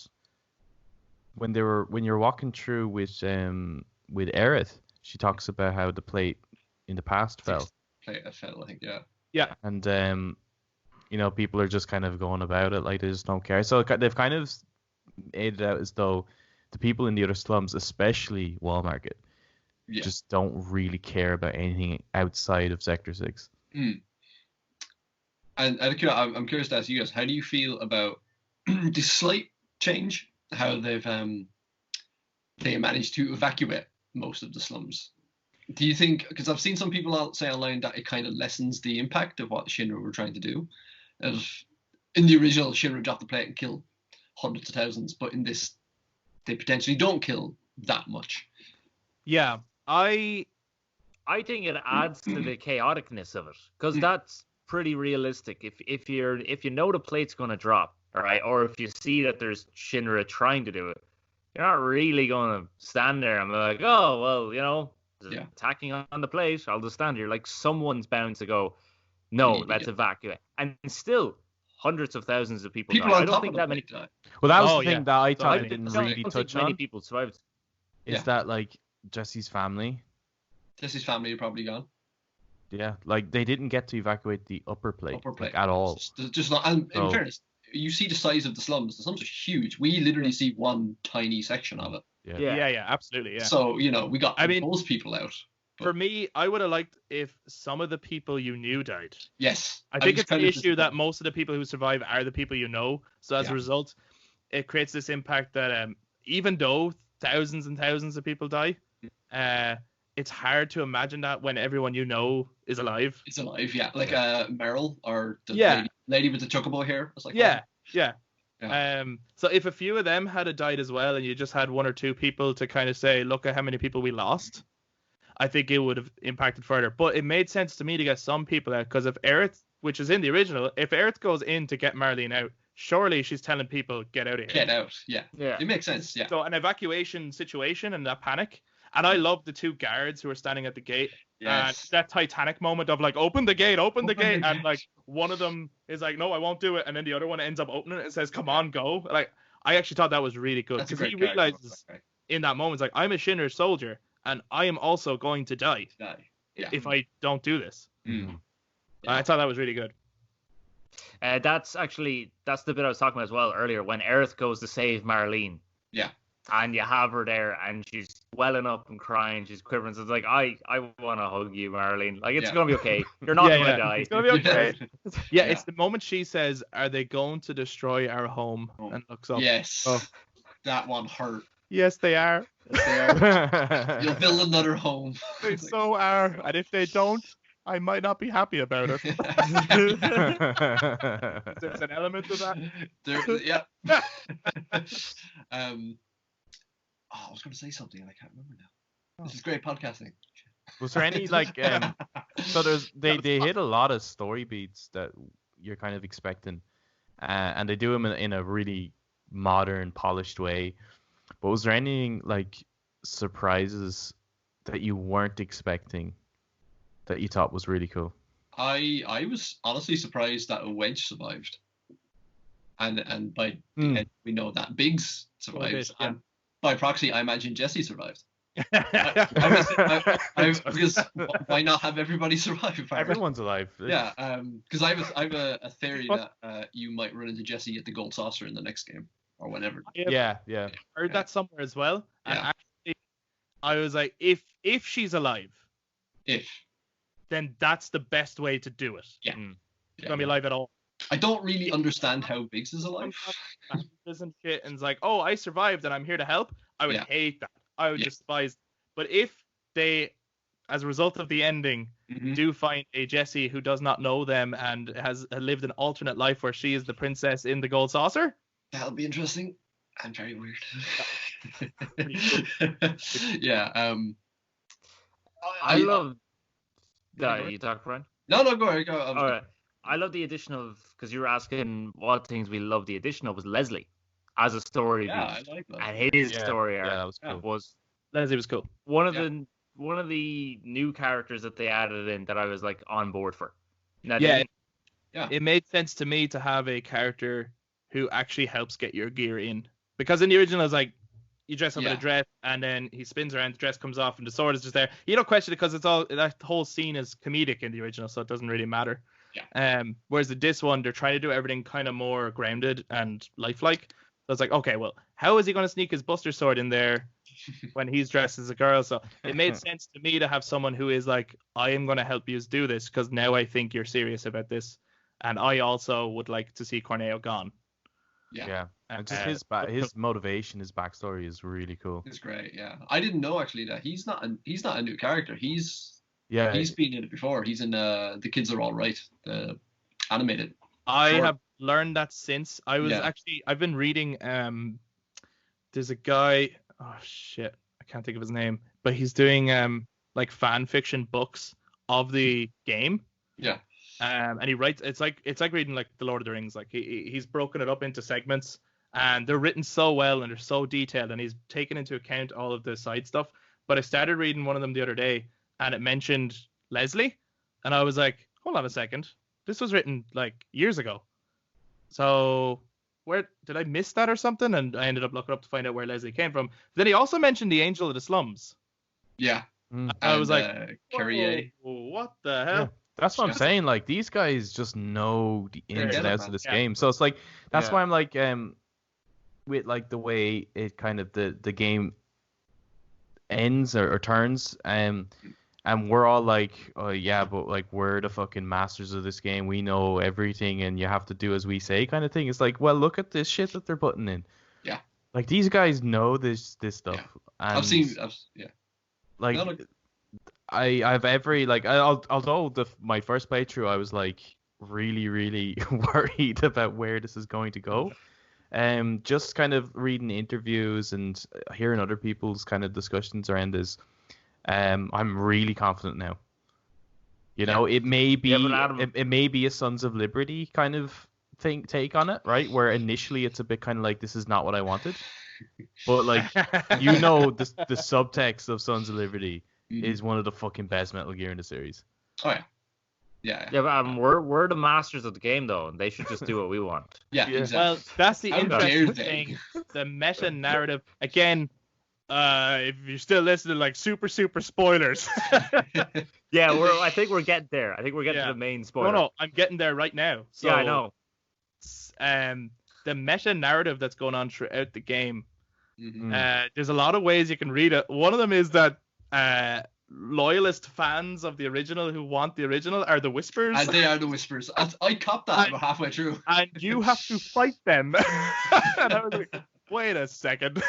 when you're walking through with Aerith, she talks about how the plate in the past fell. Plate fell, I think, yeah. Yeah. And people are just kind of going about it like they just don't care. So they've kind of made it out as though the people in the other slums, especially Wall Market, just don't really care about anything outside of Sector 6. Mm. And I'm curious to ask you guys, how do you feel about the slight change, how they managed to evacuate most of the slums? Do you think, because I've seen some people say online that it kind of lessens the impact of what Shinra were trying to do. In the original, Shinra dropped the plate and killed hundreds of thousands, but in this, they potentially don't kill that much. Yeah, I think it adds to the chaoticness of it, because that's pretty realistic. If you know the plate's going to drop, all right, or if you see that there's Shinra trying to do it, you're not really going to stand there and be like, oh well, attacking on the plate, I'll just stand here. Like, someone's bound to go, no, let's evacuate. And still, hundreds of thousands of people die. I don't think that many die. Well, that was the thing that I thought it didn't really touch on. Many people survived. Is that like Jesse's family? Jesse's family are probably gone. Yeah, like they didn't get to evacuate the upper plate like, at all. Just not. And in fairness, you see the size of the slums. The slums are huge. We literally see one tiny section of it. Yeah, absolutely. Yeah. So we got those people out. But for me, I would have liked if some of the people you knew died. Yes. I think it's an issue that most of the people who survive are the people you know. So as a result, it creates this impact that even though thousands and thousands of people die, it's hard to imagine that when everyone you know is alive. It's alive, yeah. Like Meryl or the lady with the chocobo hair. It's like yeah. So if a few of them had died as well, and you just had one or two people to kind of say, look at how many people we lost, I think it would have impacted further. But it made sense to me to get some people out, because if Aerith, which is in the original, if Aerith goes in to get Marlene out, surely she's telling people, get out of here. Get out, yeah. It makes sense, yeah. So an evacuation situation and that panic. And I love the two guards who are standing at the gate. And that Titanic moment of like, open the gate. And like one of them is like, no, I won't do it. And then the other one ends up opening it and says, come on, go. Like, I actually thought that was really good. Because he realizes in that moment, it's like, I'm a Shinra soldier and I am also going to die if I don't do this. Mm. I thought that was really good. That's the bit I was talking about as well earlier, when Aerith goes to save Marlene. Yeah. And you have her there, and she's welling up and crying. She's quivering. So it's like, I want to hug you, Marlene. Like, it's going to be okay. You're not going to die. It's going to be okay. It's the moment she says, are they going to destroy our home? And looks up. Yes. That one hurt. Yes, they are. Yes, they are. You'll build another home. They so are. And if they don't, I might not be happy about it. There's an element of that. I was going to say something and I can't remember now. This is great podcasting. Was there any like so they hit a lot of story beats that you're kind of expecting, and they do them in a really modern, polished way. But was there anything like surprises that you weren't expecting that you thought was really cool? I was honestly surprised that a Wedge survived, and by the end we know that Biggs survived. And by proxy, I imagine Jesse survived. Because why not have everybody survive? Everyone's alive. Yeah, because I have a theory that you might run into Jesse at the Gold Saucer in the next game or whenever. Yeah. I heard that somewhere as well. And actually, I was like, if she's alive, then that's the best way to do it. Yeah. She's gonna be alive at all. I don't really understand how Biggs is alive. And shit, and it's like, oh, I survived and I'm here to help. I would hate that. I would despise. But if they as a result of the ending, do find a Jessie who does not know them and has lived an alternate life where she is the princess in the gold saucer. That'll be interesting and very weird. Cool. Yeah. I love. You talk, Brian? No, go ahead. Go. All right. I love the addition of, because you were asking what things we love the addition of, was Leslie as a story. Yeah, I like that. And his story arc that was cool. was Leslie was cool. one of the new characters that they added in that I was like on board for. Now, it made sense to me to have a character who actually helps get your gear in, because in the original it's like you dress up in a dress and then he spins around, the dress comes off and the sword is just there. You don't question it because it's all, that whole scene is comedic in the original, so it doesn't really matter. Whereas in this one, they're trying to do everything kind of more grounded and lifelike. So it's like, okay, well, how is he going to sneak his Buster Sword in there when he's dressed as a girl? So it made sense to me to have someone who is like, I am going to help you do this because now I think you're serious about this, and I also would like to see Corneo gone. Yeah, and just his motivation, his backstory is really cool. It's great. Yeah, I didn't know actually that he's not a new character. He's been in it before. He's in The Kids Are All Right, animated. I have learned that since I was I've been reading. There's a guy. Oh shit, I can't think of his name, but he's doing like fan fiction books of the game. Yeah. And he writes. It's like reading like the Lord of the Rings. Like he's broken it up into segments, and they're written so well and they're so detailed, and he's taken into account all of the side stuff. But I started reading one of them the other day, and it mentioned Leslie, and I was like, hold on a second, this was written like years ago. So where did I miss that or something? And I ended up looking up to find out where Leslie came from. Then he also mentioned the Angel of the Slums. Yeah. I was like, Carrier. What the hell? Yeah. That's what I'm saying. Like, these guys just know the ins and outs of this game. So it's like, that's why I'm like, with like the way it kind of the game ends or turns, and we're all like, oh yeah, but like we're the fucking masters of this game. We know everything, and you have to do as we say, kind of thing. It's like, well, look at this shit that they're putting in. Yeah. Like, these guys know this stuff. Yeah. And like. No, I've every like although my first playthrough I was like really worried about where this is going to go, just kind of reading interviews and hearing other people's kind of discussions around this, I'm really confident now. You know, it may be it may be a Sons of Liberty kind of take on it, right? Where initially it's a bit kind of like, this is not what I wanted, but like you know the subtext of Sons of Liberty is one of the fucking best Metal Gear in the series. Oh yeah. Yeah, but we're the masters of the game though, and they should just do what we want. Yeah, exactly. Well, that's the interesting thing. The meta narrative again. If you're still listening, like super spoilers. Yeah, I think we're getting there. I think we're getting to the main spoiler. No, I'm getting there right now. So, yeah, I know. The meta narrative that's going on throughout the game. There's a lot of ways you can read it. One of them is that loyalist fans of the original who want the original are the Whispers. And they are the Whispers. I copped that about halfway through. And you have to fight them. And I was like, wait a second.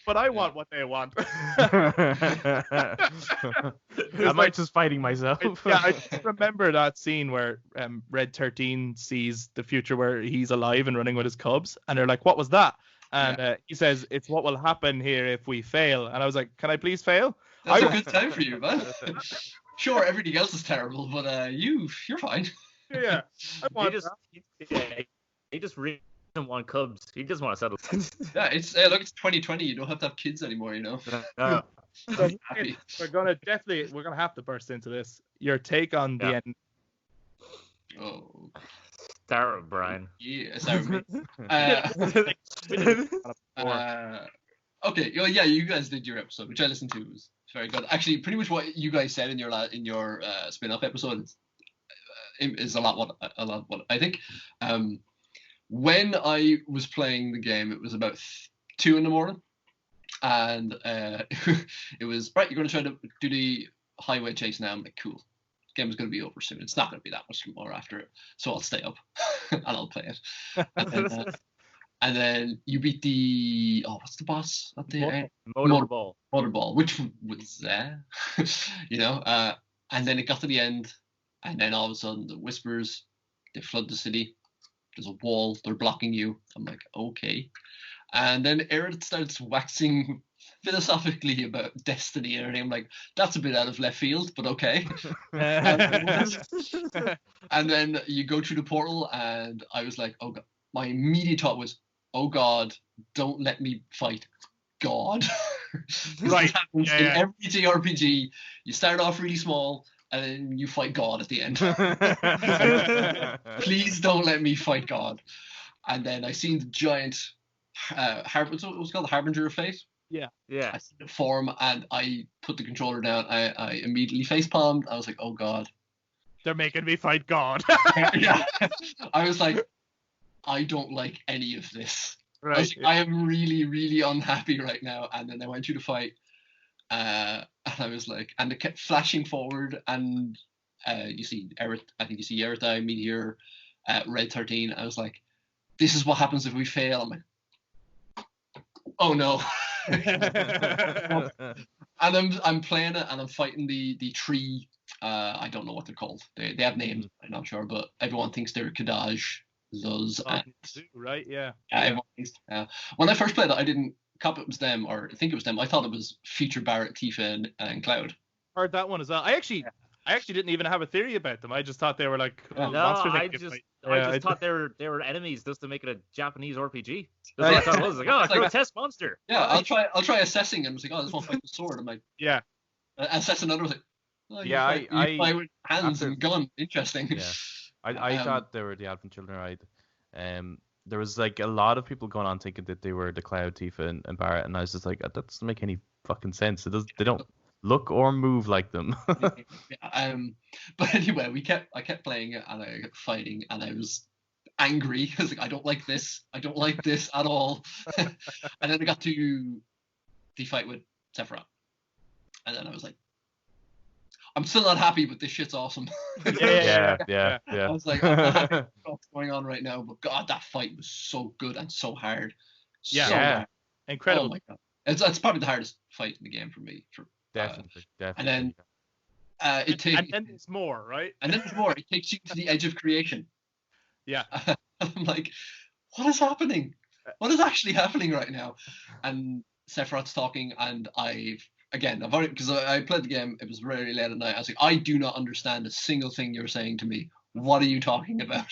But I want what they want. I might just fighting myself. I remember that scene where Red 13 sees the future where he's alive and running with his cubs, and they're like, what was that? And he says, it's what will happen here if we fail. And I was like, can I please fail? That's a good time for you, man. Sure, everything else is terrible, but you're fine. Yeah. He just really doesn't want cubs. He just want to settle. Yeah, it's it's 2020. You don't have to have kids anymore, you know. So we're gonna have to burst into this. Your take on the end. Oh. Start with Brian. Yeah, start with me. Okay, well, yeah, you guys did your episode, which I listened to. It was very good. Actually, pretty much what you guys said in your spin-off episode is a lot what I think. When I was playing the game, it was about 2 a.m, and it was right. You're going to try to do the highway chase now. I'm like, cool. Game is going to be over soon. It's not going to be that much more after it, so I'll stay up and I'll play it. And then, and then you beat the what's the boss at the end? Motorball. Motorball, which was and then it got to the end, and then all of a sudden the whispers, they flood the city. There's a wall, they're blocking you. I'm like, okay. And then Aerith starts waxing philosophically about destiny and everything. I'm like, that's a bit out of left field, but okay. And then you go through the portal, and I was like, oh God. My immediate thought was, oh God, don't let me fight God. Right. In every JRPG, you start off really small, and then you fight God at the end. Please don't let me fight God. And then I seen the giant, what's it called, the Harbinger of Fate? Yeah. I seen it form, and I put the controller down. I immediately facepalmed. I was like, oh God. They're making me fight God. Yeah. I was like, I don't like any of this. Right. I was like, I am really, really unhappy right now. And then I went through the fight, and I was like, and it kept flashing forward, and you see Aerith, I think you see Aerith die, Meteor, Red 13. I was like, this is what happens if we fail. I'm like, oh no. And I'm playing it, and I'm fighting the tree. I don't know what they're called. They have names. I'm not sure, but everyone thinks they're Kadaj, Zuz, and right, yeah. Everyone thinks, when I first played it, I didn't cop it was them, or think it was them. I thought it was Future Barrett, Tifa, and Cloud. Heard that one as well. I actually didn't even have a theory about them. I just thought they were like monsters. I just thought they were enemies just to make it a Japanese RPG. That's what I thought it was. Like, oh, a grotesque monster. Yeah, I'll try assessing, and I was like, oh, this one fights with sword. I'm like, yeah. Assess another. I was like, oh, yeah, you fight with hands and gun. Interesting. Yeah, I thought they were the Advent Children, right? There was like a lot of people going on thinking that they were the Cloud, Tifa, and Barrett, and I was just like, that doesn't make any fucking sense. They don't look or move like them. But anyway, I kept playing it, and I kept fighting, and I was angry. I was like, I don't like this at all. And then I got to the fight with Sephiroth, and then I was like, I'm still not happy, but this shit's awesome. Yeah. I was like, I'm not happy with what's going on right now, but God, that fight was so good and so hard. Hard. Incredible. Oh my God. It's probably the hardest fight in the game for me. Definitely. And then it takes. And then there's more, right? And then there's more. It takes you to the edge of creation. Yeah. I'm like, what is happening? What is actually happening right now? And Sephiroth's talking, and I've already, because I played the game, it was very late at night. I was like, I do not understand a single thing you're saying to me. What are you talking about?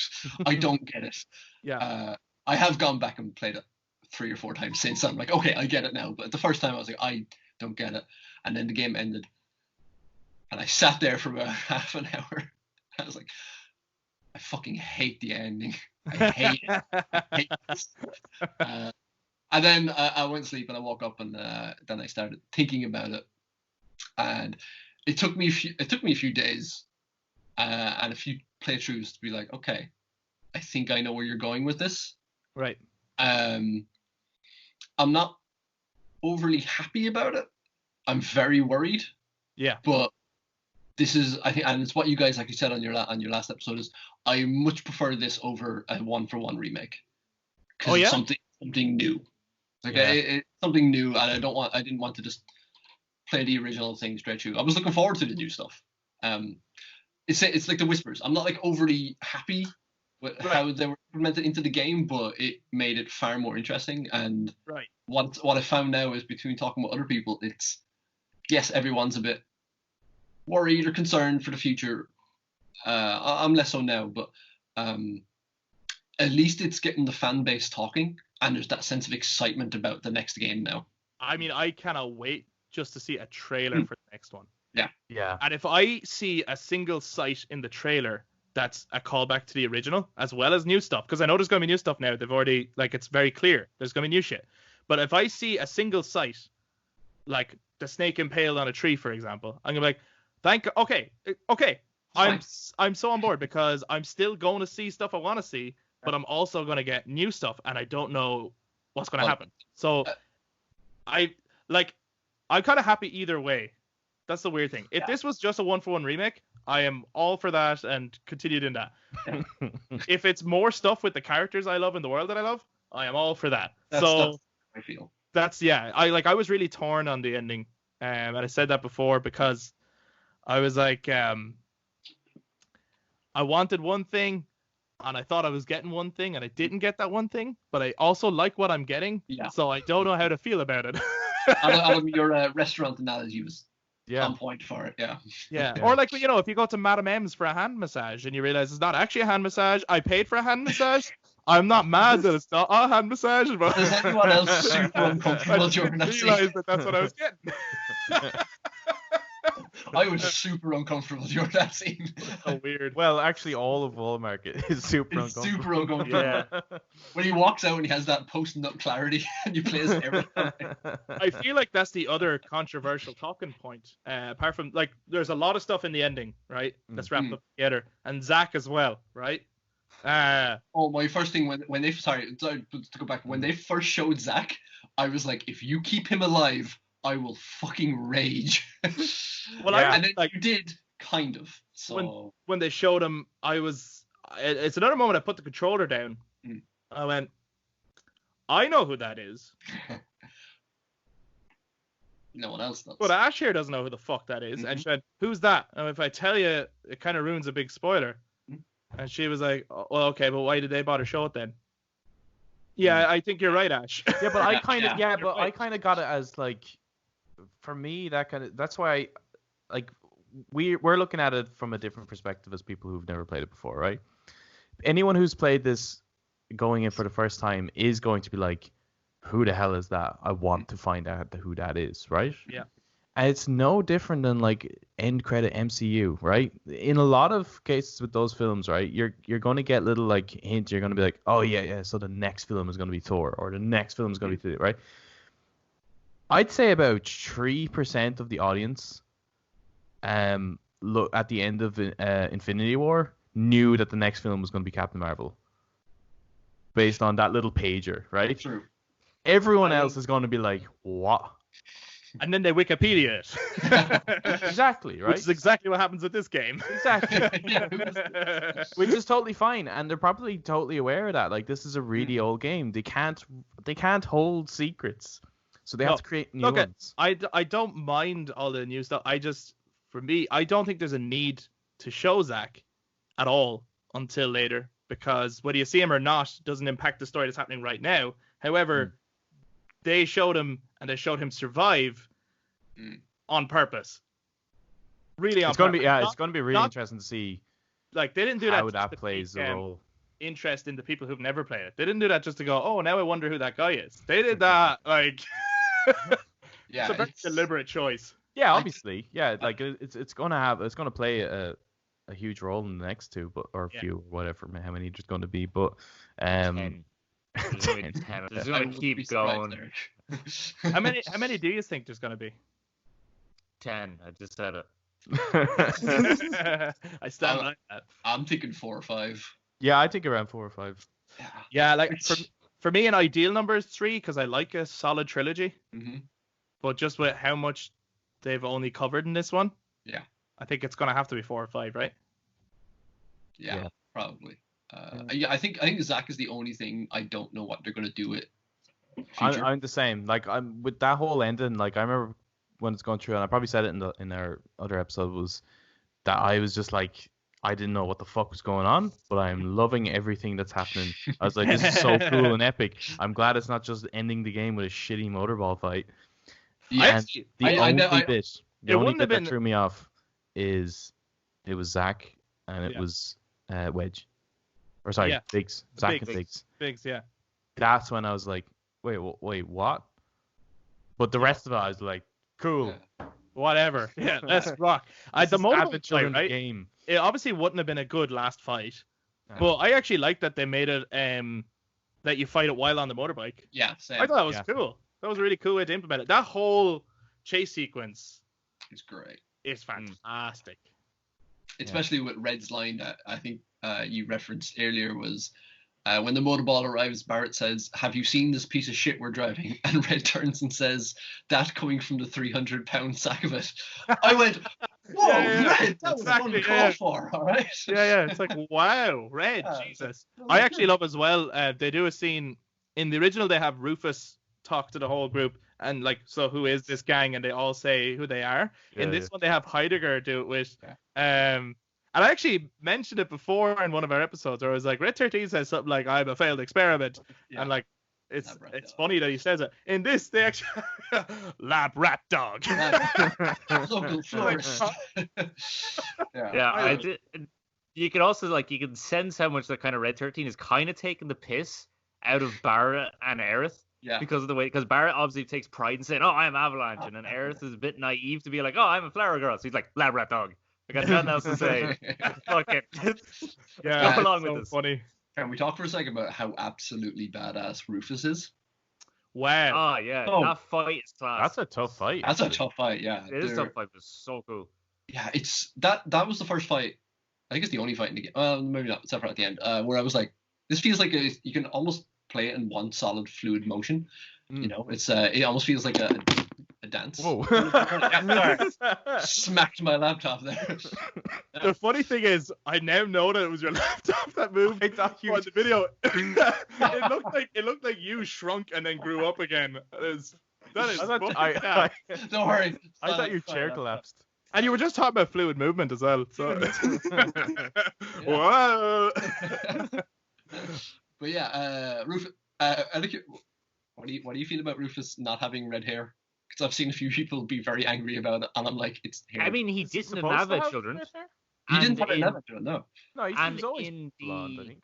I don't get it. Yeah. I have gone back and played it 3 or 4 times since. I'm like, okay, I get it now. But the first time I was like, I don't get it. And then the game ended, and I sat there for about half an hour. I was like, I fucking hate the ending. I hate it. I hate this. And then I went to sleep, and I woke up, and then I started thinking about it, and it took me a few days and a few playthroughs to be like, okay, I think I know where you're going with this. Right. I'm not overly happy about it. I'm very worried. Yeah. But this is, I think, and it's what you guys, like you said on your last episode, is I much prefer this over a 1-for-1 remake. Oh yeah. It's something new. It's something new, and I didn't want to just play the original thing straight through. I was looking forward to the new stuff. It's like the Whispers. I'm not like overly happy with how they were implemented into the game, but it made it far more interesting. And what I found now is, between talking with other people, it's, yes, everyone's a bit worried or concerned for the future. I'm less so now, but at least it's getting the fan base talking, and there's that sense of excitement about the next game now. I mean, I cannot wait just to see a trailer for the next one. Yeah. And if I see a single site in the trailer that's a callback to the original, as well as new stuff, because I know there's going to be new stuff now. They've already, like, it's very clear there's going to be new shit. But if I see a single site, like the snake impaled on a tree, for example, I'm going to be like, okay. I'm so on board, because I'm still going to see stuff I want to see, but I'm also going to get new stuff, and I don't know what's going to happen. So I'm kind of happy either way. That's the weird thing. If this was just a 1-for-1 remake, I am all for that and continued in that. If it's more stuff with the characters I love and the world that I love, I am all for that. That's So I feel. I was really torn on the ending, and I said that before because I was like, I wanted one thing, and I thought I was getting one thing, and I didn't get that one thing, but I also like what I'm getting, Yeah. so I don't know how to feel about it. Adam, your restaurant analogy was Yeah. on point for it. Yeah. Yeah. Or like, you know, if you go to Madame M's for a hand massage and you realize it's not actually a hand massage, I paid for a hand massage. I'm not mad that it's not a hand massage, but Was anyone else super uncomfortable I during that didn't scene? realize that that's what I was getting. I was super uncomfortable during that scene. So weird. Well, actually, all of Walmart is super It's uncomfortable. super uncomfortable. Yeah. When he walks out and he has that post-nut clarity and you play as everything. I feel like that's the other controversial talking point. Apart from, like, there's a lot of stuff in the ending, right? That's wrapped up together. And Zach as well, right? Oh, my first thing when they sorry to go back, when they first showed Zach, I was like, if you keep him alive, I will fucking rage. Well, Yeah. And then like, you did, kind of. So when they showed him, it's another moment I put the controller down. I went, I know who that is. no one else does. But Ash here doesn't know who the fuck that is. And she went, who's that? And if I tell you, it kind of ruins a big spoiler. And she was like, oh, well, okay, but why did they bother show it then? Yeah, I think you're right, Ash. Yeah, but I kind of you're but I right. kind of got it as like, for me, that's why I like we're looking at it from a different perspective as people who've never played it before, right? Anyone who's played this going in for the first time is going to be like, who the hell is that? I want to find out who that is, right? Yeah. And it's no different than like end credit MCU, right? In a lot of cases with those films, right, you're going to get little like hints. You're going to be like, oh yeah, so the next film is going to be Thor, or the next film is going to be Thor, right? I'd say about 3% of the audience, look at the end of Infinity War, knew that the next film was going to be Captain Marvel, based on that little pager, right? True. Everyone else is going to be like, what? And then they Wikipedia it. Exactly, right? Which is exactly what happens with this game. Exactly. Yeah. Which is totally fine, and they're probably totally aware of that. Like, this is a really old game. They can't hold secrets, so they have to create new ones. I don't mind all the new stuff. For me, I don't think there's a need to show Zach at all until later, because whether you see him or not doesn't impact the story that's happening right now. However, they showed him, and they showed him survive on purpose. Really on purpose. It's going to be really interesting to see. Like, they didn't do that. How that plays a role. Interest in the people who've never played it. They didn't do that just to go, oh, now I wonder who that guy is. They did that like. Yeah, it's a very deliberate choice. Yeah, obviously. Yeah, like it's going to play a huge role in the next two, or a few, whatever, how many there's going to be, but 10. There's going to be 10. It's going to keep going. How many do you think there's going to be? 10. I just said it. I stand by that. I'm thinking 4 or 5. Yeah, I think around 4 or 5. Yeah, like for me, an ideal number is 3 because I like a solid trilogy. Mm-hmm. But just with how much they've only covered in this one, I think it's going to have to be 4 or 5, right? Yeah. Probably. I think Zach is the only thing I don't know what they're going to do with. I'm the same. Like, I'm with that whole ending. Like, I remember when it's going through, and I probably said it in our other episode, was that I was just like, I didn't know what the fuck was going on, but I'm loving everything that's happening. I was like, this is so cool and epic. I'm glad it's not just ending the game with a shitty motorball fight. Yeah, and the only bit that threw me off is it was Zach and it was Wedge. Or sorry, Biggs. Zach and Biggs. Biggs, yeah. That's when I was like, wait, what? But the rest of it, I was like, cool. Yeah. Whatever. Yeah, let's rock. The motorbike fight, right? Game. It obviously wouldn't have been a good last fight, but I actually like that they made it that you fight it while on the motorbike. Yeah, same. I thought that was cool. That was a really cool way to implement it. That whole chase sequence is great. It's fantastic. Especially with Red's line that I think you referenced earlier was when the motorball arrives, Barrett says, "Have you seen this piece of shit we're driving?" And Red turns and says, "That coming from the 300-pound sack of it." I went, "Whoa, Red, that was fun to call for, all right?" Yeah. It's like, wow, Red, Jesus. I actually love as well. They do a scene in the original they have Rufus talk to the whole group and like, so who is this gang, and they all say who they are. In this one they have Heidegger do it with and I actually mentioned it before in one of our episodes where I was like, Red 13 says something like, I'm a failed experiment, and like it's funny that he says it. In this they actually lab rat dog. Local florist. I did. You can also you can sense how much the kind of Red 13 is kind of taking the piss out of Barrett and Aerith. Yeah. Because of the way, because Barrett obviously takes pride in saying, "Oh, I'm Avalanche," and then Aerith is a bit naive to be like, "Oh, I'm a flower girl." So he's like, "Lab rat dog." I got nothing else to say. Fuck it. Go along with this. Funny. Can we talk for a second about how absolutely badass Rufus is? Wow. Oh yeah, that fight is class. That's a tough fight. That's a tough fight. Yeah, it is a tough fight, but it's so cool. Yeah, it's that was the first fight. I think it's the only fight in the game. Well, maybe not, except for at the end, where I was like, this feels like you can almost play it in one solid fluid motion. You know, it's it almost feels like a dance. Whoa. Smacked my laptop there. The funny thing is, I now know that it was your laptop that moved. I thought you on the video. it looked like you shrunk and then grew up again. That is don't worry. I thought your chair collapsed. And you were just talking about fluid movement as well. So. Whoa. But yeah, Rufus. What do you feel about Rufus not having red hair? Because I've seen a few people be very angry about it, and I'm like, it's hair. I mean, he didn't have it, children. He didn't have it, children, no. No, he's always blonde, I think.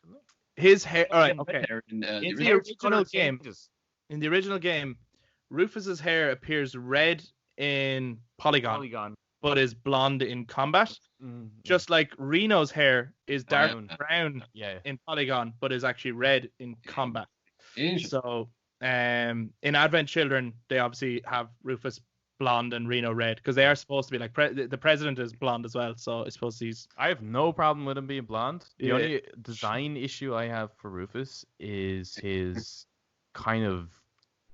His hair. All right, okay. In the original game, in the original game, Rufus's hair appears red in Polygon. But is blonde in combat. Just like Reno's hair is dark brown in Polygon, but is actually red in combat. So in Advent Children, they obviously have Rufus blonde and Reno red, because they are supposed to be like the president is blonde as well, so it's supposed to he's... I have no problem with him being blonde. The only design issue I have for Rufus is his kind of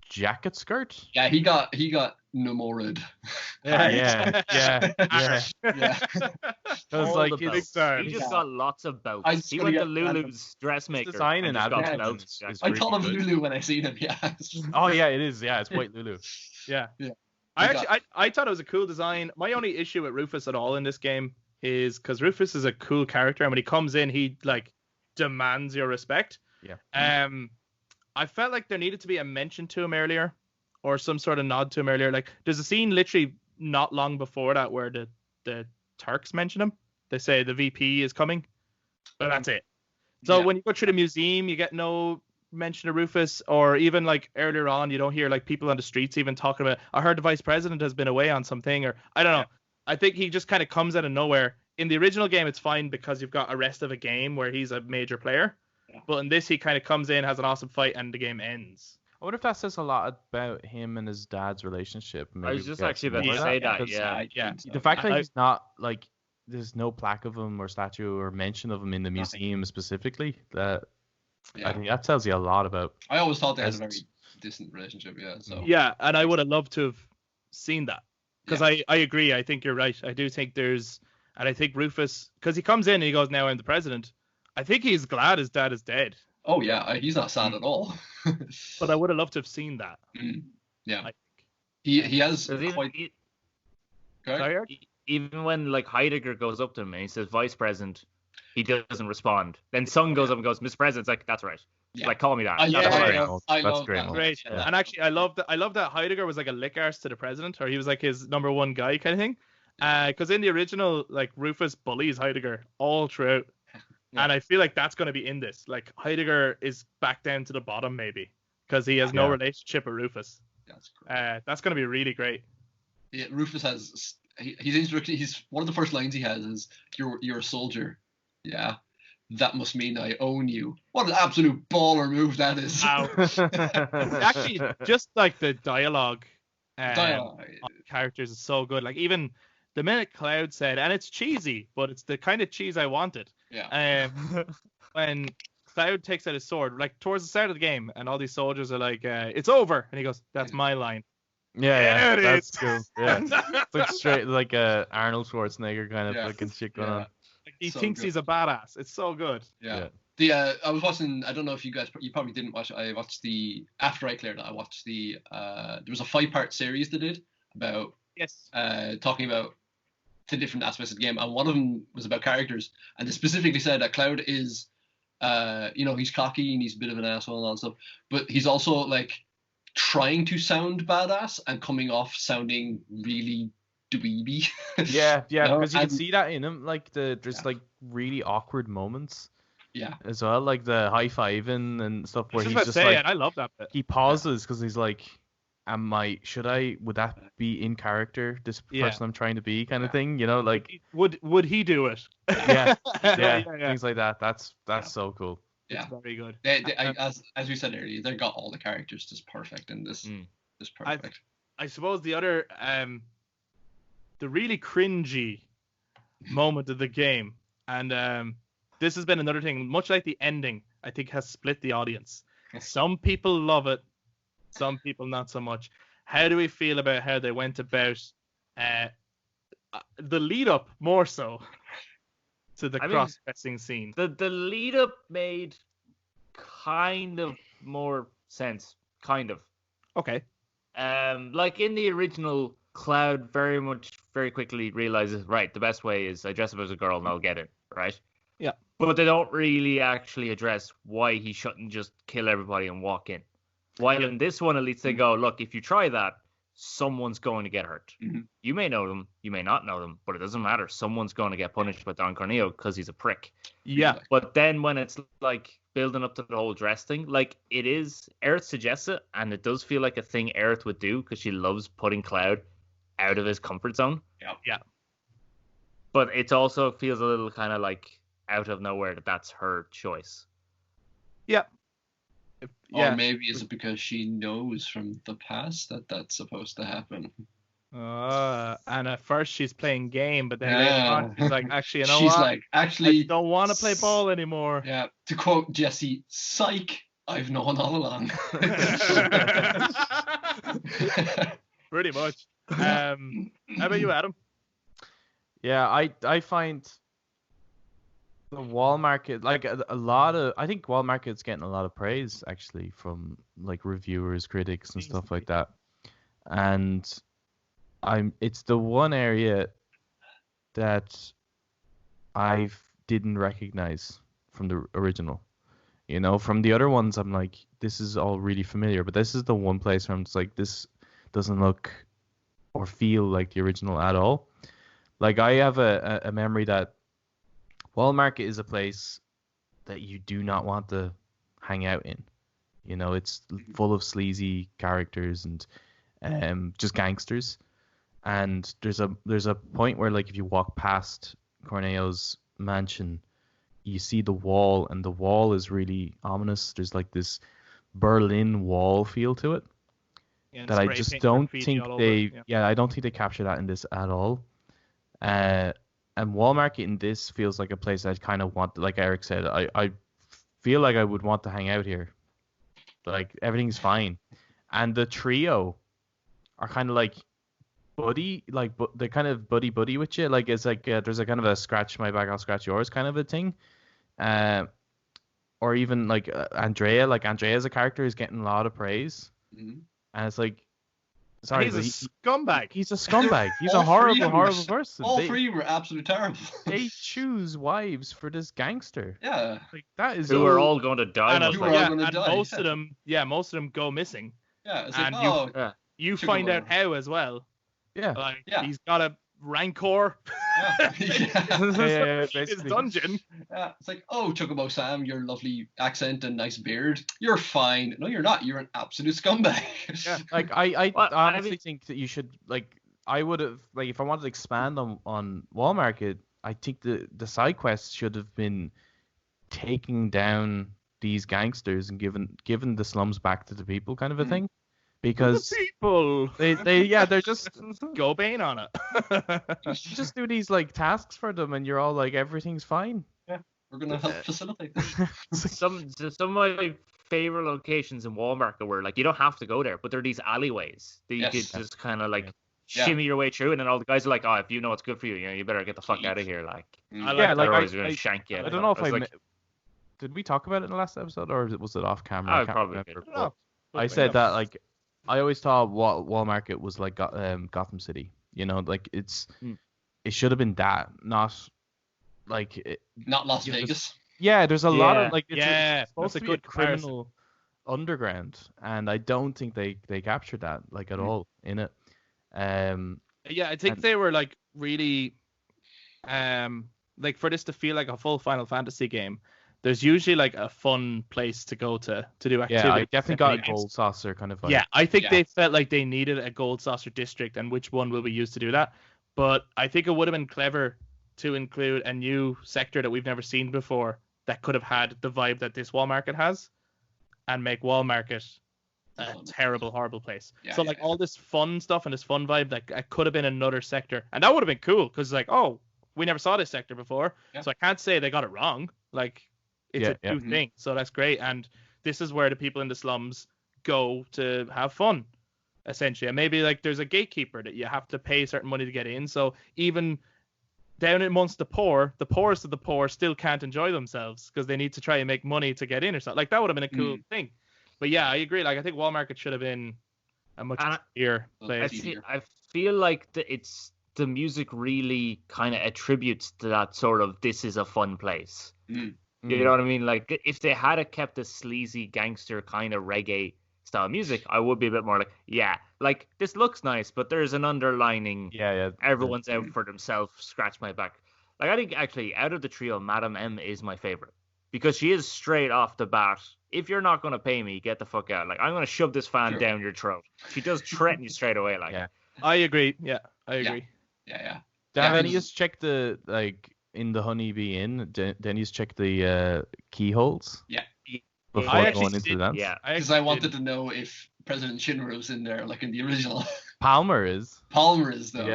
jacket skirt. Yeah, he got Nomora'd. Yeah. Because like he just got lots of belts. He went to Lulu's dressmaker. Design and Advent. I call him Lulu when I seen him. Yeah. Oh yeah, it is. Yeah, it's white Lulu. Yeah. I thought it was a cool design. My only issue with Rufus at all in this game is because Rufus is a cool character, and when he comes in, he like demands your respect. Yeah. I felt like there needed to be a mention to him earlier, or some sort of nod to him earlier. Like, there's a scene literally not long before that where the Turks mention him. They say the VP is coming, but that's it. So when you go through the museum, you get no mention of Rufus, or even like earlier on, you don't hear like people on the streets even talking about, I heard the vice president has been away on something, or I don't know. I think he just kind of comes out of nowhere. In the original game, it's fine because you've got a rest of a game where he's a major player. But in this, he kind of comes in, has an awesome fight, and the game ends. I wonder if that says a lot about him and his dad's relationship. Maybe I was just actually about to say that. Yeah. The fact that he's not like, there's no plaque of him or statue or mention of him in the museum specifically. I think that tells you a lot about. I always thought they had a very distant relationship. Yeah. So. Yeah, and I would have loved to have seen that, because I agree. I think you're right. I do think and I think Rufus, because he comes in and he goes, "Now I'm the president." I think he's glad his dad is dead. Oh yeah, he's not sad at all. But I would have loved to have seen that. Yeah, he has quite. Even when like Heidegger goes up to him and he says vice president, he doesn't respond. Then Sung goes up and goes, Mr. President. It's like, that's right. Yeah. Like, call me that. That's great. Yeah. And actually, I love that Heidegger was like a lick arse to the president, or he was like his number one guy kind of thing. Because in the original, like, Rufus bullies Heidegger all throughout. Yeah. And I feel like that's going to be in this. Like, Heidegger is back down to the bottom, maybe, because he has no relationship with Rufus. That's great. That's going to be really great. Yeah, Rufus has. He's one of the first lines he has is, "You're a soldier." Yeah, that must mean I own you. What an absolute baller move that is. Actually, just like the dialogue characters is so good. Like, even the minute Cloud said, and it's cheesy, but it's the kind of cheese I wanted. Yeah. When Cloud takes out his sword, like towards the start of the game, and all these soldiers are like, "It's over," and he goes, "That's my line." Yeah, that's cool. Yeah, it's like straight like Arnold Schwarzenegger kind of fucking shit going on. Like, he thinks he's a badass. It's so good. Yeah. I was watching. I don't know if you probably didn't watch it. I watched after I cleared it. I watched there was a 5-part series they did about Yes. talking about the different aspects of the game, and one of them was about characters, and they specifically said that Cloud is, he's cocky and he's a bit of an asshole and all that stuff, but he's also like trying to sound badass and coming off sounding really dweeby. Yeah, because you can and- see that in him, like there's like really awkward moments Yeah, as well, like the high fiving and stuff where he's just saying, like I love that bit. he pauses because he's like, would that be in character, this person I'm trying to be, kind of thing, like Would he do it? yeah, yeah. things like that. That's so cool. yeah. It's very good. As we said earlier, they got all the characters just perfect in this. Just perfect. I suppose the other the really cringy moment of the game, and this has been another thing, much like the ending, I think has split the audience. Some people love it, some people not so much. How do we feel about how they went about the lead up more so to the cross-dressing scene? The lead up made kind of more sense, kind of. Okay. Like in the original, Cloud very quickly realizes, right, the best way is I dress up as a girl and I'll get it, right? Yeah. But they don't really actually address why he shouldn't just kill everybody and walk in. While in this one, at least they go, look, if you try that, someone's going to get hurt. Mhm. You may know them, you may not know them, but it doesn't matter. Someone's going to get punished by Don Corneo because he's a prick. Yeah. But then when it's like building up to the whole dress thing, like it is, Aerith suggests it, and it does feel like a thing Aerith would do because she loves putting Cloud out of his comfort zone. Yeah. But it also feels a little kind of like out of nowhere that's her choice. Yeah. Or maybe is it because she knows from the past that that's supposed to happen? And at first she's playing game, but then later on she's like, actually, She's what? like, actually, I don't want to play ball anymore. Yeah. To quote Jesse, psych, I've known all along. Pretty much. How about you, Adam? Yeah, I find the wall market, like a lot of, I think wall market's getting a lot of praise actually from like reviewers, critics, and stuff like that. And it's the one area that I didn't recognize from the original. From the other ones, I'm like, this is all really familiar, but this is the one place where I'm just like, this doesn't look or feel like the original at all. Like I have a memory that Wall Market is a place that you do not want to hang out in. It's full of sleazy characters and just gangsters. And there's a point where, like, if you walk past Corneo's mansion, you see the wall, and the wall is really ominous. There's like this Berlin Wall feel to it that I just don't think I don't think they capture that in this at all. And Wall Market in this feels like a place I'd kind of want, like Eric said, I feel like I would want to hang out here. Like, everything's fine. And the trio are kind of like buddy, like they're kind of buddy with you. Like, it's like there's a kind of a scratch my back, I'll scratch yours kind of a thing. Or even like Andrea, like Andrea as a character is getting a lot of praise. Mhm. And it's like, sorry, he's a scumbag. He's a scumbag. He's a horrible person. All three were absolutely terrible. They choose wives for this gangster. Yeah. Like, that is Who are all going to die. Most of them go missing. Yeah. It's And like, you find out how as well. Yeah. Like, he's got a rancor. His dungeon. Yeah, it's like, oh, Chocobo Sam, your lovely accent and nice beard. You're fine. No, you're not. You're an absolute scumbag. Yeah, like I honestly think that you should, like, I would have, like, if I wanted to expand on Wall Market, I think the side quests should have been taking down these gangsters and given the slums back to the people, kind of a thing. Because the people, they're just go Bane on it. You just do these like tasks for them, and you're all like, everything's fine. Yeah, we're gonna help facilitate this. Some of my favorite locations in Wall Market were like, you don't have to go there, but there are these alleyways that you could just kind of like shimmy your way through, and then all the guys are like, oh, if you know what's good for you, you better get the fuck out of here. Like, I always gonna shank you. I don't know if did we talk about it in the last episode, or was it off camera? I I can't probably remember. did. But I said that like I always thought Wall Market was like Gotham City. You know, like it should have been that, not like Not Las Vegas. Yeah, there's a lot of like it's supposed a to be good a criminal underground, and I don't think they captured that like at all in it. I think they were like really like for this to feel like a full Final Fantasy game, there's usually like a fun place to go to do activity. Yeah, I definitely got a gold saucer kind of vibe. Yeah, I think they felt like they needed a gold saucer district, and which one will be used to do that. But I think it would have been clever to include a new sector that we've never seen before that could have had the vibe that this Wall Market has, and make Wall Market a terrible, horrible place. So all this fun stuff and this fun vibe that could have been another sector, and that would have been cool because like, oh, we never saw this sector before, so I can't say they got it wrong. Like, it's a new thing, so that's great. And this is where the people in the slums go to have fun, essentially. And maybe like there's a gatekeeper that you have to pay certain money to get in. So even down amongst the poorest of the poor still can't enjoy themselves because they need to try and make money to get in or something. Like that would have been a cool thing. But yeah, I agree. Like I think Wall Market should have been a much easier place. I feel like it's the music really kind of attributes to that sort of this is a fun place. You know what I mean? Like if they had kept a sleazy gangster kind of reggae style music, I would be a bit more like, yeah, like this looks nice, but there's an underlining. Everyone's out for themselves. Scratch my back. Like I think actually out of the trio, Madam M is my favorite because she is straight off the bat. If you're not going to pay me, get the fuck out. Like I'm going to shove this fan down your throat. She does threaten you straight away. Like I agree. Yeah, I agree. Then you just check the like. In the Honeybee Inn, then you check the keyholes. Yeah. Before going into the dance. Yeah. Because I wanted to know if President Shinra was in there, like in the original. Palmer is. Palmer is though.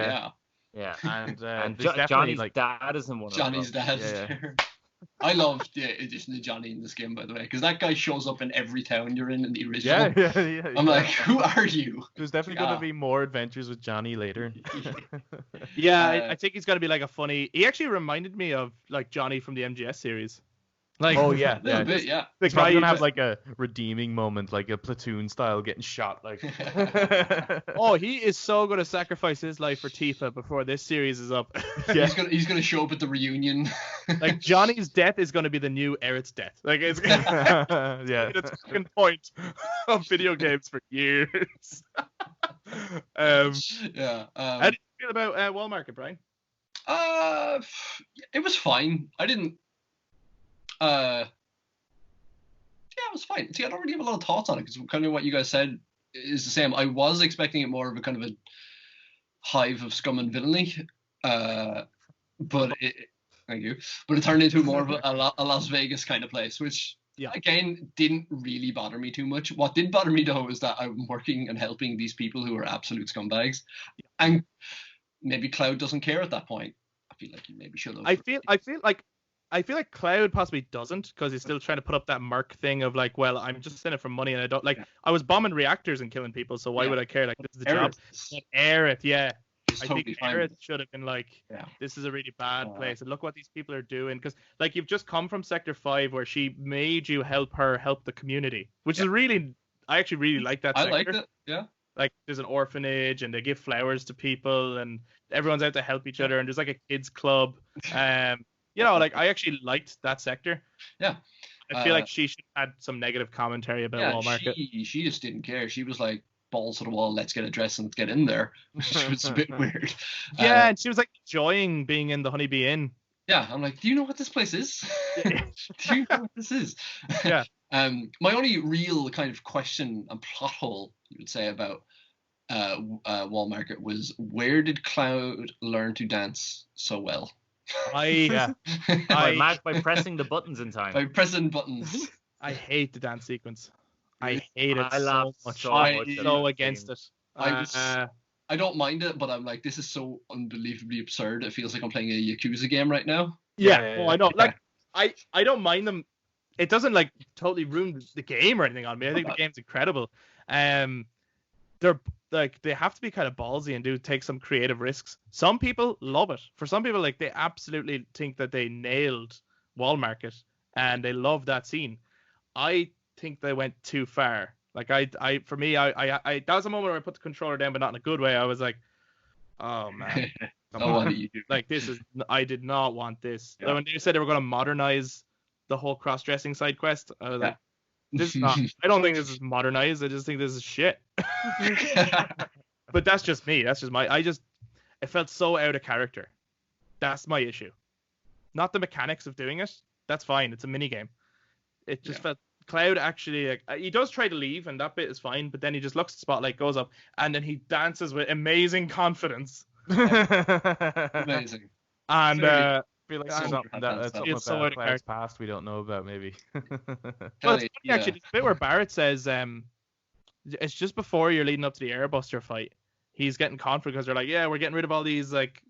Yeah. And Johnny's dad is in one of them. Johnny's dad is there. I love the addition of Johnny in this game, by the way, because that guy shows up in every town you're in the original. Yeah. I'm like, who are you? There's definitely going to be more adventures with Johnny later. I think he's going to be like a funny. He actually reminded me of like Johnny from the MGS series. Like, a little bit. He's probably gonna have like a redeeming moment, like a Platoon style, getting shot. Like, he is so gonna sacrifice his life for Tifa before this series is up. He's gonna show up at the reunion. Like Johnny's death is gonna be the new Aerith's death. Like it's the talking point of video games for years. How do you feel about Wall Market, Brian? It was fine. I didn't. It was fine. See, I don't really have a lot of thoughts on it because kind of what you guys said is the same. I was expecting it more of a kind of a hive of scum and villainy, but it turned into more of a Las Vegas kind of place, which again didn't really bother me too much. What did bother me though is that I'm working and helping these people who are absolute scumbags, and maybe Cloud doesn't care at that point. I feel like he maybe should have. I feel like Cloud possibly doesn't because he's still trying to put up that Merc thing of like, well, I'm just in it for money and I don't like. I was bombing reactors and killing people, so why would I care? Like this is the job. But Aerith, I think Aerith should have been like, this is a really bad place, and look what these people are doing. Because like you've just come from Sector 5 where she made you help the community, which is really, I actually really like that. I liked it. Yeah. Like there's an orphanage and they give flowers to people and everyone's out to help each other and there's like a kids club. Like I actually liked that sector. Yeah. I feel like she should have had some negative commentary about Wall Market. She just didn't care. She was like, balls to the wall, let's get a dress and let's get in there. Which was a bit weird. And she was like enjoying being in the Honeybee Inn. Yeah, I'm like, do you know what this place is? Do you know what this is? Yeah. My only real kind of question and plot hole, you would say, about Wall Market was where did Cloud learn to dance so well? By pressing the buttons in time. By pressing buttons. I hate the dance sequence. I hate it so much. I'm so against it. I don't mind it, but I'm like, this is so unbelievably absurd. It feels like I'm playing a Yakuza game right now. Yeah, I know. Like, I don't mind them. It doesn't like totally ruin the game or anything on me. I think the game's incredible. They're like they have to be kind of ballsy and take some creative risks. Some people love it. For some people, like they absolutely think that they nailed Wall Market, and they love that scene. I think they went too far. Like for me, that was a moment where I put the controller down, but not in a good way. I was like, oh man, come Oh, what on. do you do? Like I did not want this. Yeah. When they said they were going to modernize the whole cross-dressing side quest, I was Yeah. like, this is not. I don't think this is modernized. I just think this is shit. But that's just me. That's just it felt so out of character. That's my issue. Not the mechanics of doing it. That's fine. It's a mini game. It just felt Cloud actually he does try to leave, and that bit is fine. But then he just looks at the spotlight, goes up, and then he dances with amazing confidence. Amazing. And I feel like So that's something it's so about out of Cloud's past we don't know about, maybe. well, it's funny, actually, the bit where Barrett says it's just before you're leading up to the Airbuster fight. He's getting confident because they're like, yeah, we're getting rid of all these like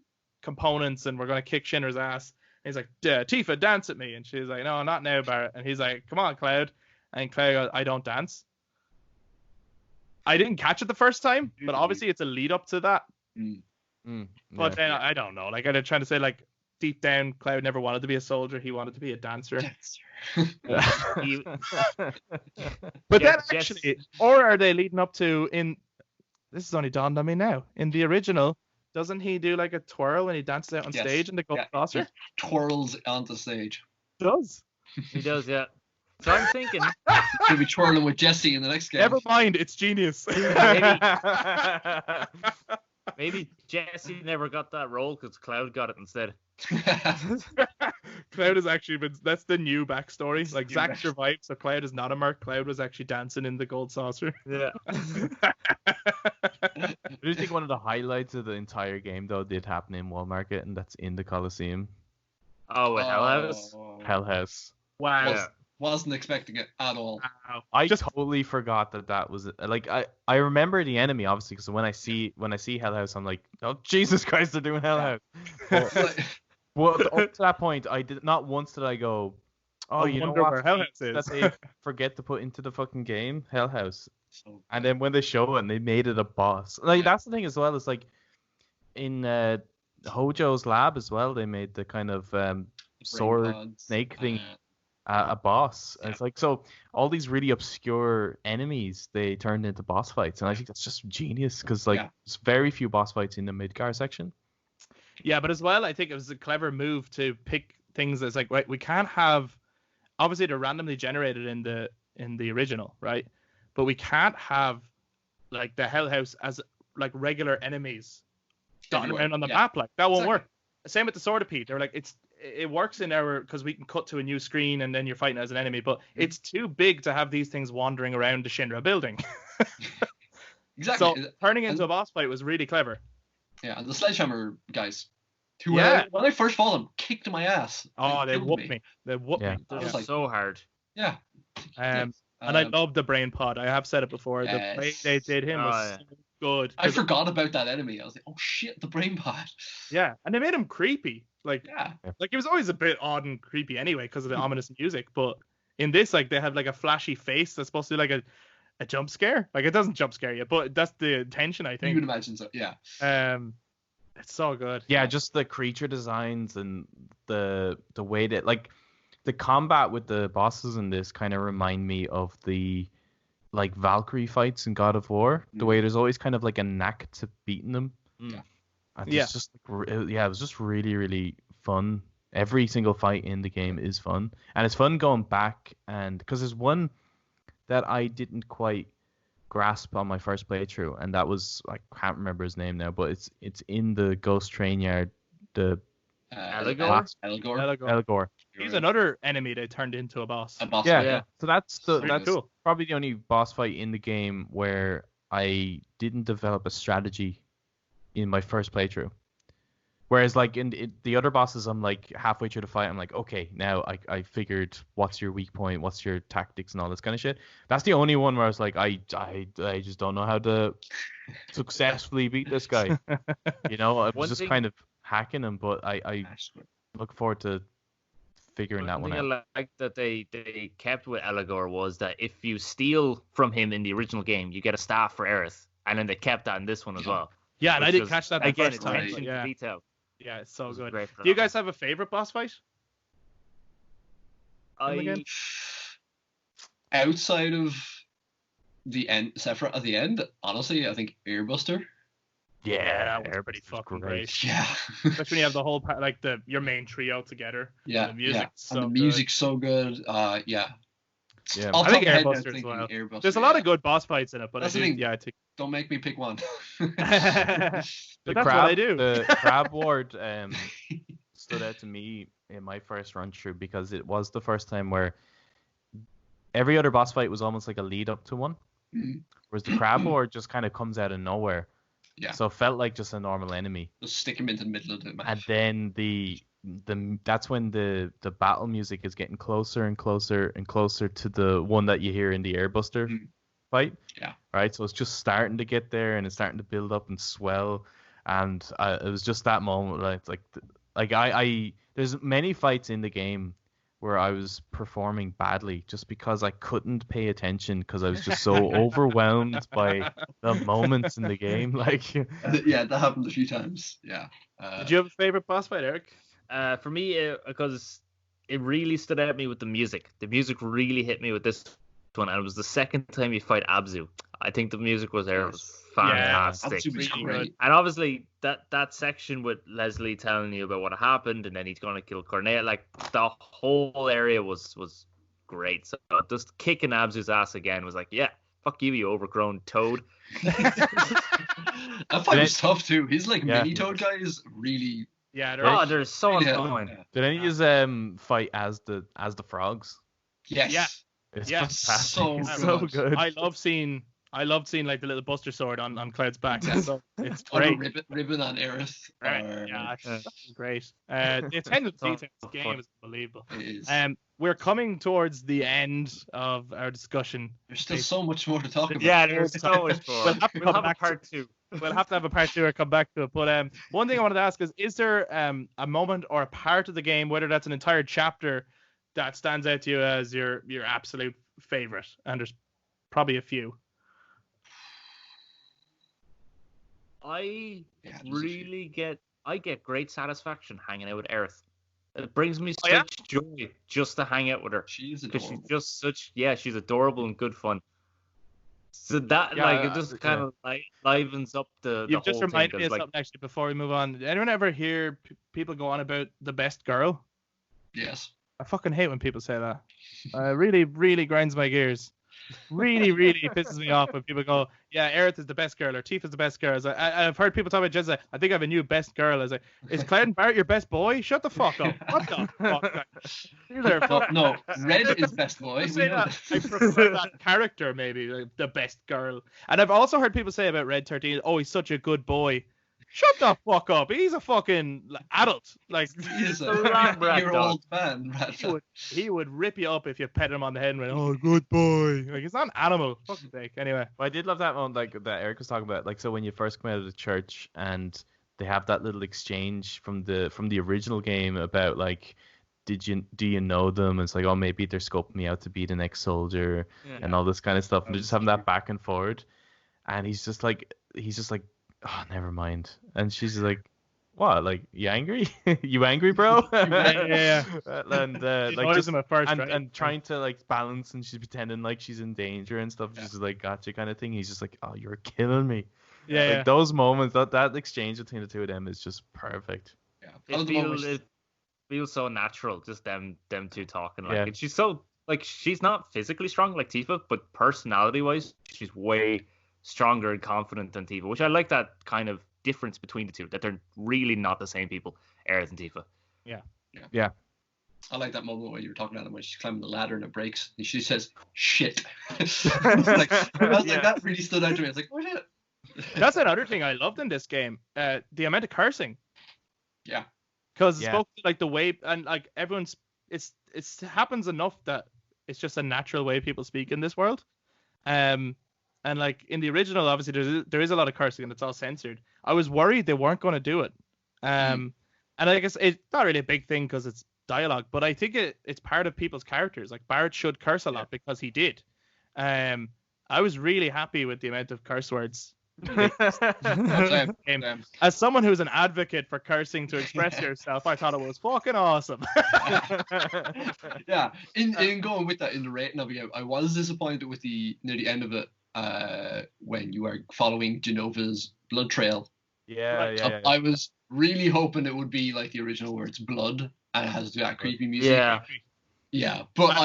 components and we're gonna kick Shinra's ass. And he's like, Tifa, dance at me, and she's like, no, not now, Barrett. And he's like, come on, Cloud. And Cloud goes, I don't dance. I didn't catch it the first time, but obviously it's a lead up to that. But then I don't know. Like, I'm trying to say, like, deep down, Cloud never wanted to be a soldier. He wanted to be a dancer. But then actually, or are they leading up to this is only dawned on me now. In the original, doesn't he do like a twirl when he dances out on stage and the gold saucer? He twirls onto stage. Does. He does, yeah. So I'm thinking He'll be twirling with Jesse in the next game. Never mind, it's genius. maybe Jesse never got that role because Cloud got it instead. Cloud has actually been. That's the new backstory. Like Zack survived, so Cloud is not a merc. Cloud was actually dancing in the gold saucer. Yeah. I do think one of the highlights of the entire game though did happen in Wall Market, and that's in the Coliseum. Oh, Hell House. Hell House. Wow. Yeah. Wasn't expecting it at all. I just totally forgot that was like I remember the enemy obviously because when I see Hell House I'm like, oh Jesus Christ, they're doing Hell House. But up to that point I did not once did I go, oh, you know what Hell House is. that they forget to put into the fucking game, Hell House. And then when they show it and they made it a boss. Like that's the thing as well, it's like in Hojo's lab as well, they made the kind of sword snake thing a boss. And it's like, so all these really obscure enemies they turned into boss fights, and I think that's just genius because like there's very few boss fights in the Midgar section. Yeah, but as well, I think it was a clever move to pick things that's like, right, we can't have, obviously they're randomly generated in the original, right? But we can't have like the Hell House as like regular enemies dotting around on the map. Like that won't work. Same with the Swordipede. They're like, it works in our because we can cut to a new screen and then you're fighting as an enemy, but it's too big to have these things wandering around the Shinra building. Exactly. So turning into a boss fight was really clever. Yeah, and the Sledgehammer guys, who when I first fought them, kicked my ass. Oh, they whooped me. They whooped me. That was so hard. Yeah. And I love the brain pod. I have said it before. The way they did him was so good. I forgot about that enemy. I was like, oh shit, the brain pod. Yeah, and they made him creepy. Like he was always a bit odd and creepy anyway because of the ominous music. But in this, like they have like a flashy face that's supposed to be like a jump scare. Like it doesn't jump scare you, but that's the intention, I think. You would imagine so. Yeah. It's so good. Yeah, just the creature designs and the way that like the combat with the bosses in this kind of remind me of the like Valkyrie fights in God of War. The way there's always kind of like a knack to beating them. Yeah. It's just it was just really, really fun. Every single fight in the game is fun, and it's fun going back and because there's one that I didn't quite grasp on my first playthrough, and that was I can't remember his name now, but it's in the Ghost Train Yard. The Eligor. He's another enemy they turned into a boss. Yeah. So that's cool. Probably the only boss fight in the game where I didn't develop a strategy in my first playthrough. Whereas like in the other bosses, I'm like halfway through the fight, I'm like, okay, now I figured what's your weak point, what's your tactics and all this kind of shit. That's the only one where I was like, I just don't know how to successfully beat this guy. You know, I was just kind of hacking him, but I look forward to figuring that one out. I like that they kept with Eligor was that if you steal from him in the original game, you get a staff for Aerith, and then they kept that in this one as well. Yeah, and I didn't catch that the first time. Attention to detail. Yeah, it's so good. Great Do you guys have a favorite boss fight? again? Outside of the end, Sephiroth at the end, honestly, I think Airbuster. Yeah, that was pretty Airbuster's fucking great. Yeah. Especially when you have the whole like your main trio together. Yeah, And the music's so and the good. music's so good. Yeah. Yeah. Off I think the top of my head, I'm Airbuster as thinking well. Airbuster, There's a lot of good boss fights in it, but That's I the do, thing. yeah, I think. Don't make me pick one. But that's what I do. The crab ward stood out to me in my first run through because it was the first time where every other boss fight was almost like a lead up to one, whereas the crab ward just kind of comes out of nowhere. Yeah. So it felt like just a normal enemy. Just stick him into the middle of the match. And then that's when the battle music is getting closer and closer and closer to the one that you hear in the Airbuster fight. Yeah. Right. So it's just starting to get there and it's starting to build up and swell. And it was just that moment, like I there's many fights in the game where I was performing badly just because I couldn't pay attention because I was just so overwhelmed by the moments in the game. Like, yeah, that happened a few times. Yeah. Did you have a favorite boss fight, Eric? For me, because it really stood out at me with the music. The music really hit me with this one, and it was the second time you fight Abzu. I think the music was there. It was fantastic. Abzu was great. And obviously that section with Leslie telling you about what happened, and then he's gonna kill Cornea, like the whole area was great. So just kicking Abzu's ass again was like, yeah, fuck you, you overgrown toad. That fight was tough too. His mini toad guy is really. Yeah, they're so annoying. Did any of you fight as the frogs? Yes. Yeah. It's Yes. fantastic. So It's so good. I loved seeing like the little Buster Sword on Cloud's back. So it's Or great. the ribbon on Aerith. Right. Yeah, that's great. The attention to detail in this game is unbelievable. It is. We're coming towards the end of our discussion. There's still so much more to talk about. Yeah, there's so much more. We'll have to We'll come have a back part two. We'll have to have a part 2 or come back to it. But one thing I wanted to ask is there a moment or a part of the game, whether that's an entire chapter, that stands out to you as your absolute favorite? And there's probably a few. I get great satisfaction hanging out with Aerith. It brings me such joy just to hang out with her. She's because adorable. she's just she's adorable and good fun. So that it just kind of livens up the You've whole just reminded thing, me of something actually before we move on. Did anyone ever hear people go on about the best girl? Yes. I fucking hate when people say that. Really, really grinds my gears. Really, really pisses me off when people go, yeah, Aerith is the best girl or Tifa's the best girl. I've heard people talk about Jezza. I think I have a new best girl. I was like, is Cloud Barrett your best boy? Shut the fuck up. What the fuck? No, Red is best boy. Say that. I prefer that character, maybe, like, the best girl. And I've also heard people say about Red 13, oh, he's such a good boy. Shut the fuck up. He's a fucking adult. Like, He's a rat year-old man. he would rip you up if you pet him on the head and went, oh, good boy. Like, he's not an animal. Fuck's sake. Anyway. But I did love that one, like that Eric was talking about. Like, so when you first come out of the church and they have that little exchange from the original game about like, do you know them? And it's like, oh, maybe they're scoping me out to be the next soldier and all this kind of stuff. And they're just having that back and forward. And he's just like, oh, never mind. And she's like, what? Like, you angry? You angry, bro? Yeah. And like just him at first, right? and trying to like balance, and she's pretending like she's in danger and stuff. She's like, gotcha, kind of thing. He's just like, oh, you're killing me. Yeah. Like, those moments, that exchange between the two of them is just perfect. Yeah. It feels so natural, just them two talking. Like, Yeah. and she's so like she's not physically strong like Tifa, but personality wise, she's way stronger and confident than Tifa, which I like that kind of difference between the two, that they're really not the same people, Aerith and Tifa. Yeah. I like that moment where you were talking about it when she's climbing the ladder and it breaks and she says shit. I was like, that really stood out to me. I was like, oh shit. That's another thing I loved in this game. The amount of cursing. Yeah. Because it's spoke to, like, the way, and like everyone's, it happens enough that it's just a natural way people speak in this world. And like in the original, obviously there is a lot of cursing and it's all censored. I was worried they weren't going to do it. And I guess it's not really a big thing because it's dialogue, but I think it's part of people's characters. Like Barrett should curse a lot because he did. I was really happy with the amount of curse words Same, Game. same. As someone who's an advocate for cursing to express yourself, I thought it was fucking awesome. Yeah, in going with that in the rating of it, I was disappointed with the near the end of it, when you are following Genova's blood trail. Yeah. I was really hoping it would be like the original where it's blood and it has that creepy music. Yeah, but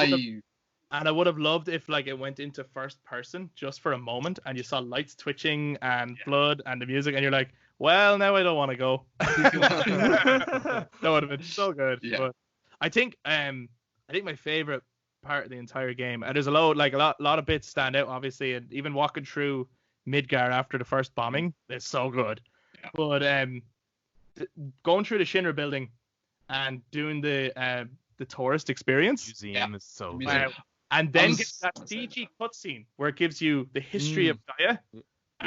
And I would have loved if like it went into first person just for a moment and you saw lights twitching and blood and the music and you're like, well, now I don't want to go. That would have been so good. Yeah. But I think my favorite part of the entire game, and there's a lot of bits stand out obviously, and even walking through Midgar after the first bombing is so good. Yeah. But going through the Shinra building and doing the tourist experience Museum is so Museum. good. and then get that CG cutscene where it gives you the history of Gaia, and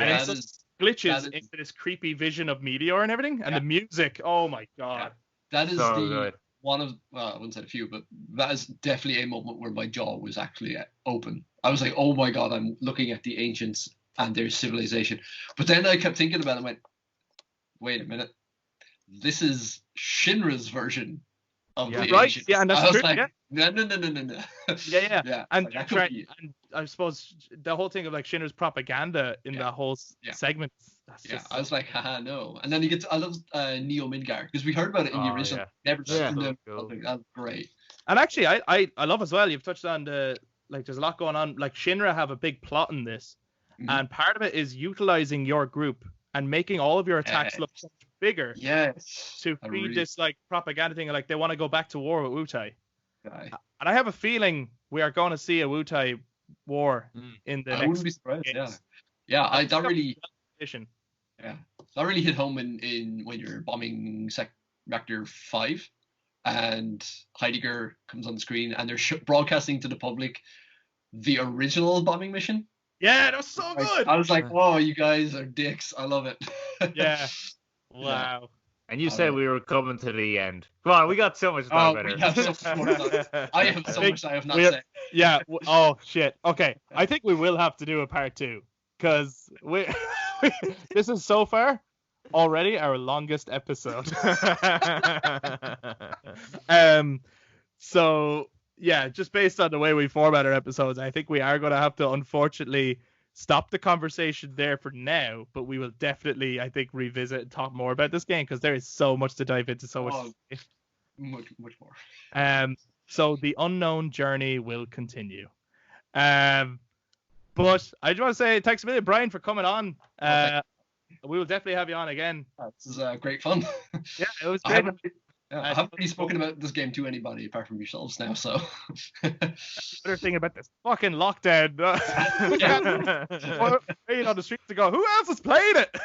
Yeah, it just glitches into this creepy vision of Meteor and everything, and the music. Oh my god! that is So the good. one of, well, I wouldn't say a few, but that is definitely a moment where my jaw was actually open. I was like, oh my god, I'm looking at the ancients and their civilization. But then I kept thinking about it and went, wait a minute, this is Shinra's version of the Right, ancients. yeah, and that's I was true. like, yeah. No. Yeah. And like, that could be it. and I suppose the whole thing of like Shinra's propaganda in that whole segment. That's Yeah, just I was like, haha, no. And then you get to, I love Neo Midgar because we heard about it in the Oh, original. yeah. Never Yeah. seen them. So cool. That's great. And actually, I love as well. You've touched on there's a lot going on. Like Shinra have a big plot in this, Mhm. and part of it is utilizing your group and making all of your attacks look much bigger Yes. to feed this like propaganda thing. Like they want to go back to war with Wutai, guy. and I have a feeling we are going to see a Wutai war in the I next wouldn't be surprised. games. Yeah. That really edition. that really hit home in when you're bombing Reactor 5 and Heidegger comes on the screen and they're broadcasting to the public the original bombing mission. Yeah, that was so good. I was like, oh, you guys are dicks. I love it. Yeah. Wow. And you said we were coming to the end. Come on, we got so much to talk about we here. have so much more to- I have so much I have not we're- said. Yeah. Oh shit. Okay. I think we will have to do a part 2 because this is so far already our longest episode. So yeah, just based on the way we format our episodes, I think we are going to have to unfortunately stop the conversation there for now, but we will definitely, I think, revisit and talk more about this game because there is so much to dive into, so much. Much more. So the unknown journey will continue. But I just want to say thanks a million, Brian, for coming on. We will definitely have you on again. This is great fun. Yeah, it was I great. haven't really spoken about this game to anybody apart from yourselves now, so. Better thing about this fucking lockdown. Wait on the streets to go, who else has played it?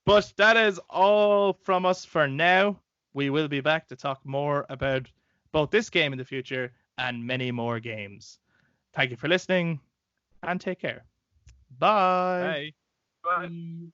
But that is all from us for now. We will be back to talk more about both this game in the future and many more games. Thank you for listening and take care. Bye. Bye. Bye.